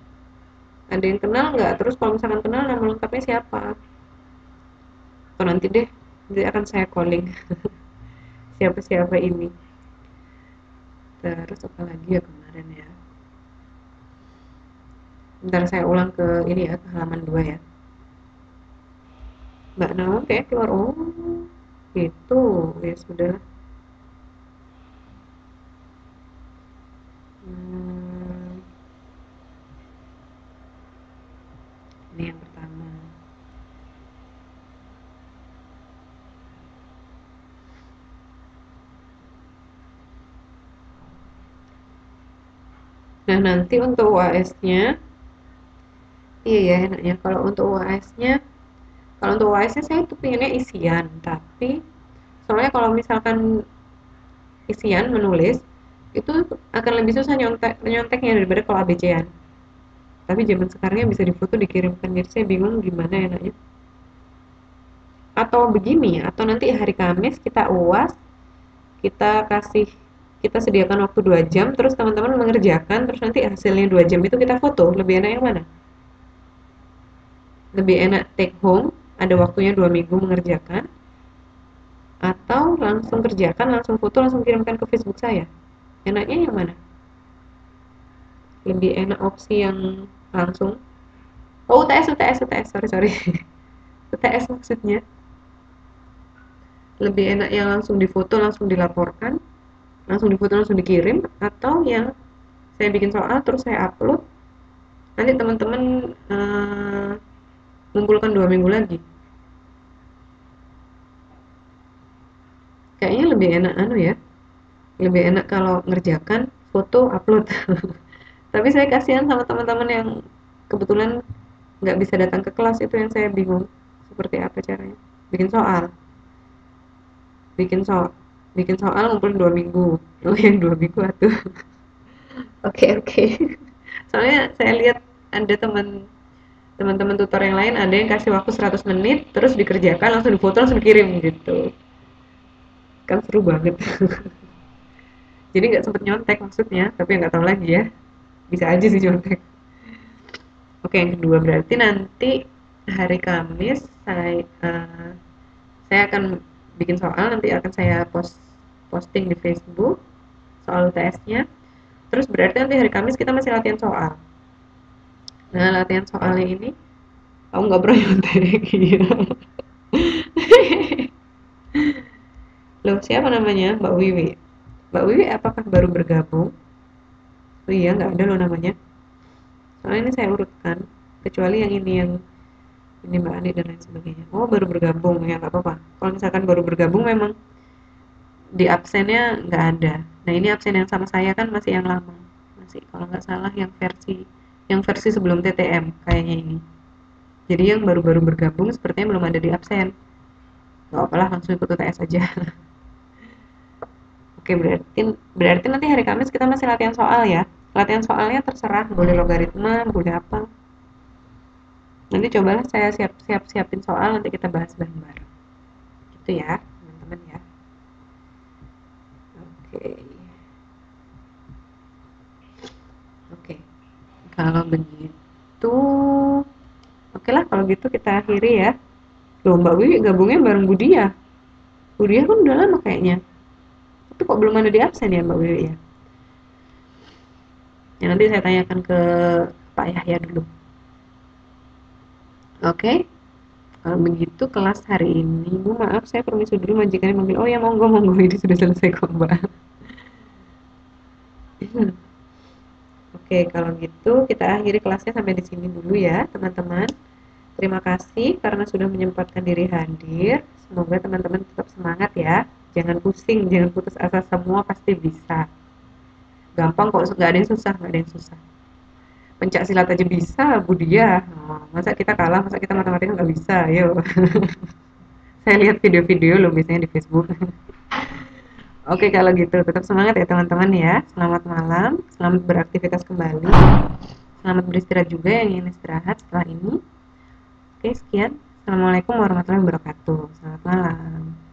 Ada yang kenal nggak? Terus kalau misalkan kenal nama lengkapnya siapa? Atau nanti deh, nanti akan saya calling siapa-siapa ini. Terus apa lagi ya kemarin ya? Bentar saya ulang ke ini ya, ke halaman 2 ya. Mbak Nawang kayak keluar. Oh, gitu. Ya sudah. Hmm, ini yang pertama. Nah, nanti untuk UAS-nya Iya ya enaknya. Kalau untuk UAS-nya saya tuh pengennya isian, tapi soalnya kalau misalkan isian menulis itu akan lebih susah nyonteknya daripada kalau ABC-an. Tapi zaman sekarangnya bisa difoto dikirimkan, jadi saya bingung gimana enaknya. Atau begini, atau nanti hari Kamis kita UAS, kita sediakan waktu 2 jam, terus teman-teman mengerjakan, terus nanti hasilnya 2 jam itu kita foto. Lebih enak yang mana? Lebih enak take home, ada waktunya 2 minggu mengerjakan, atau langsung kerjakan, langsung foto, langsung kirimkan ke Facebook saya. Enaknya yang mana? Lebih enak opsi yang langsung. Oh, UTS, sorry, sorry. UTS maksudnya. Lebih enak yang langsung difoto, langsung dilaporkan, langsung difoto, langsung dikirim, atau yang saya bikin soal terus saya upload, nanti teman-teman mengumpulkan 2 minggu lagi. Kayaknya lebih enak ya, lebih enak kalau ngerjakan foto upload. Tapi saya kasihan sama teman-teman yang kebetulan nggak bisa datang ke kelas, itu yang saya bingung seperti apa caranya bikin soal bikin soal bikin soal ngumpulin 2 minggu. Oh, yang 2 minggu atuh. Oke, oke. Soalnya saya lihat ada teman-teman tutor yang lain, ada yang kasih waktu 100 menit terus dikerjakan, langsung difoto, langsung dikirim gitu. Kan seru banget. Jadi nggak sempet nyontek maksudnya, tapi nggak tahu lagi ya, bisa aja sih nyontek. Oke, yang kedua berarti nanti hari Kamis saya akan bikin soal, nanti akan saya posting di Facebook soal UTS-nya. Terus berarti nanti hari Kamis kita masih latihan soal. Nah, latihan soalnya ini aku nggak pernah nyontek. Iya. Loh, siapa namanya? Mbak Wiwi. Mbak Wiwi apakah baru bergabung? Oh iya, nggak ada loh namanya. Soalnya ini saya urutkan, kecuali yang ini Mbak Ani dan lain sebagainya. Oh, baru bergabung ya, nggak apa-apa. Kalau misalkan baru bergabung memang di absennya nggak ada. Nah, ini absen yang sama saya kan masih yang lama, masih kalau nggak salah yang versi sebelum TTM kayaknya ini. Jadi yang baru-baru bergabung sepertinya belum ada di absen. Nggak apa-apa, langsung ikut UTS aja. Oke, berarti berarti nanti hari Kamis kita masih latihan soal ya. Latihan soalnya terserah, boleh logaritma, boleh apa. Nanti cobalah saya siapin soal, nanti kita bahas bareng-bareng. Gitu ya, teman-teman ya. Oke. Oke. Kalau begitu, oke lah kalau gitu kita akhiri ya. Loh, Mbak Wiwi gabungnya bareng Budia. Budia kan udah lama kayaknya. Tapi kok belum ada di absen ya Mbak Wiwi ya? Ya nanti saya tanyakan ke Pak Yahya dulu. Oke, kalau begitu kelas hari ini, Bu maaf saya permisi dulu majikannya manggil. Oh ya monggo monggo, ini sudah selesai kok Mbak. Oke, kalau gitu kita akhiri kelasnya sampai di sini dulu ya teman-teman. Terima kasih karena sudah menyempatkan diri hadir. Semoga teman-teman tetap semangat ya. Jangan pusing, jangan putus asa, semua pasti bisa. Gampang kok, nggak ada yang susah, nggak ada yang susah. Pencak silat aja bisa, Budia. Oh, masa kita kalah, masa kita matematika nggak bisa? Ayo. Saya lihat video-video loh biasanya di Facebook. Oke, kalau gitu tetap semangat ya teman-teman ya. Selamat malam, selamat beraktivitas kembali. Selamat beristirahat juga yang ingin istirahat setelah ini. Oke, sekian. Assalamualaikum warahmatullahi wabarakatuh. Selamat malam.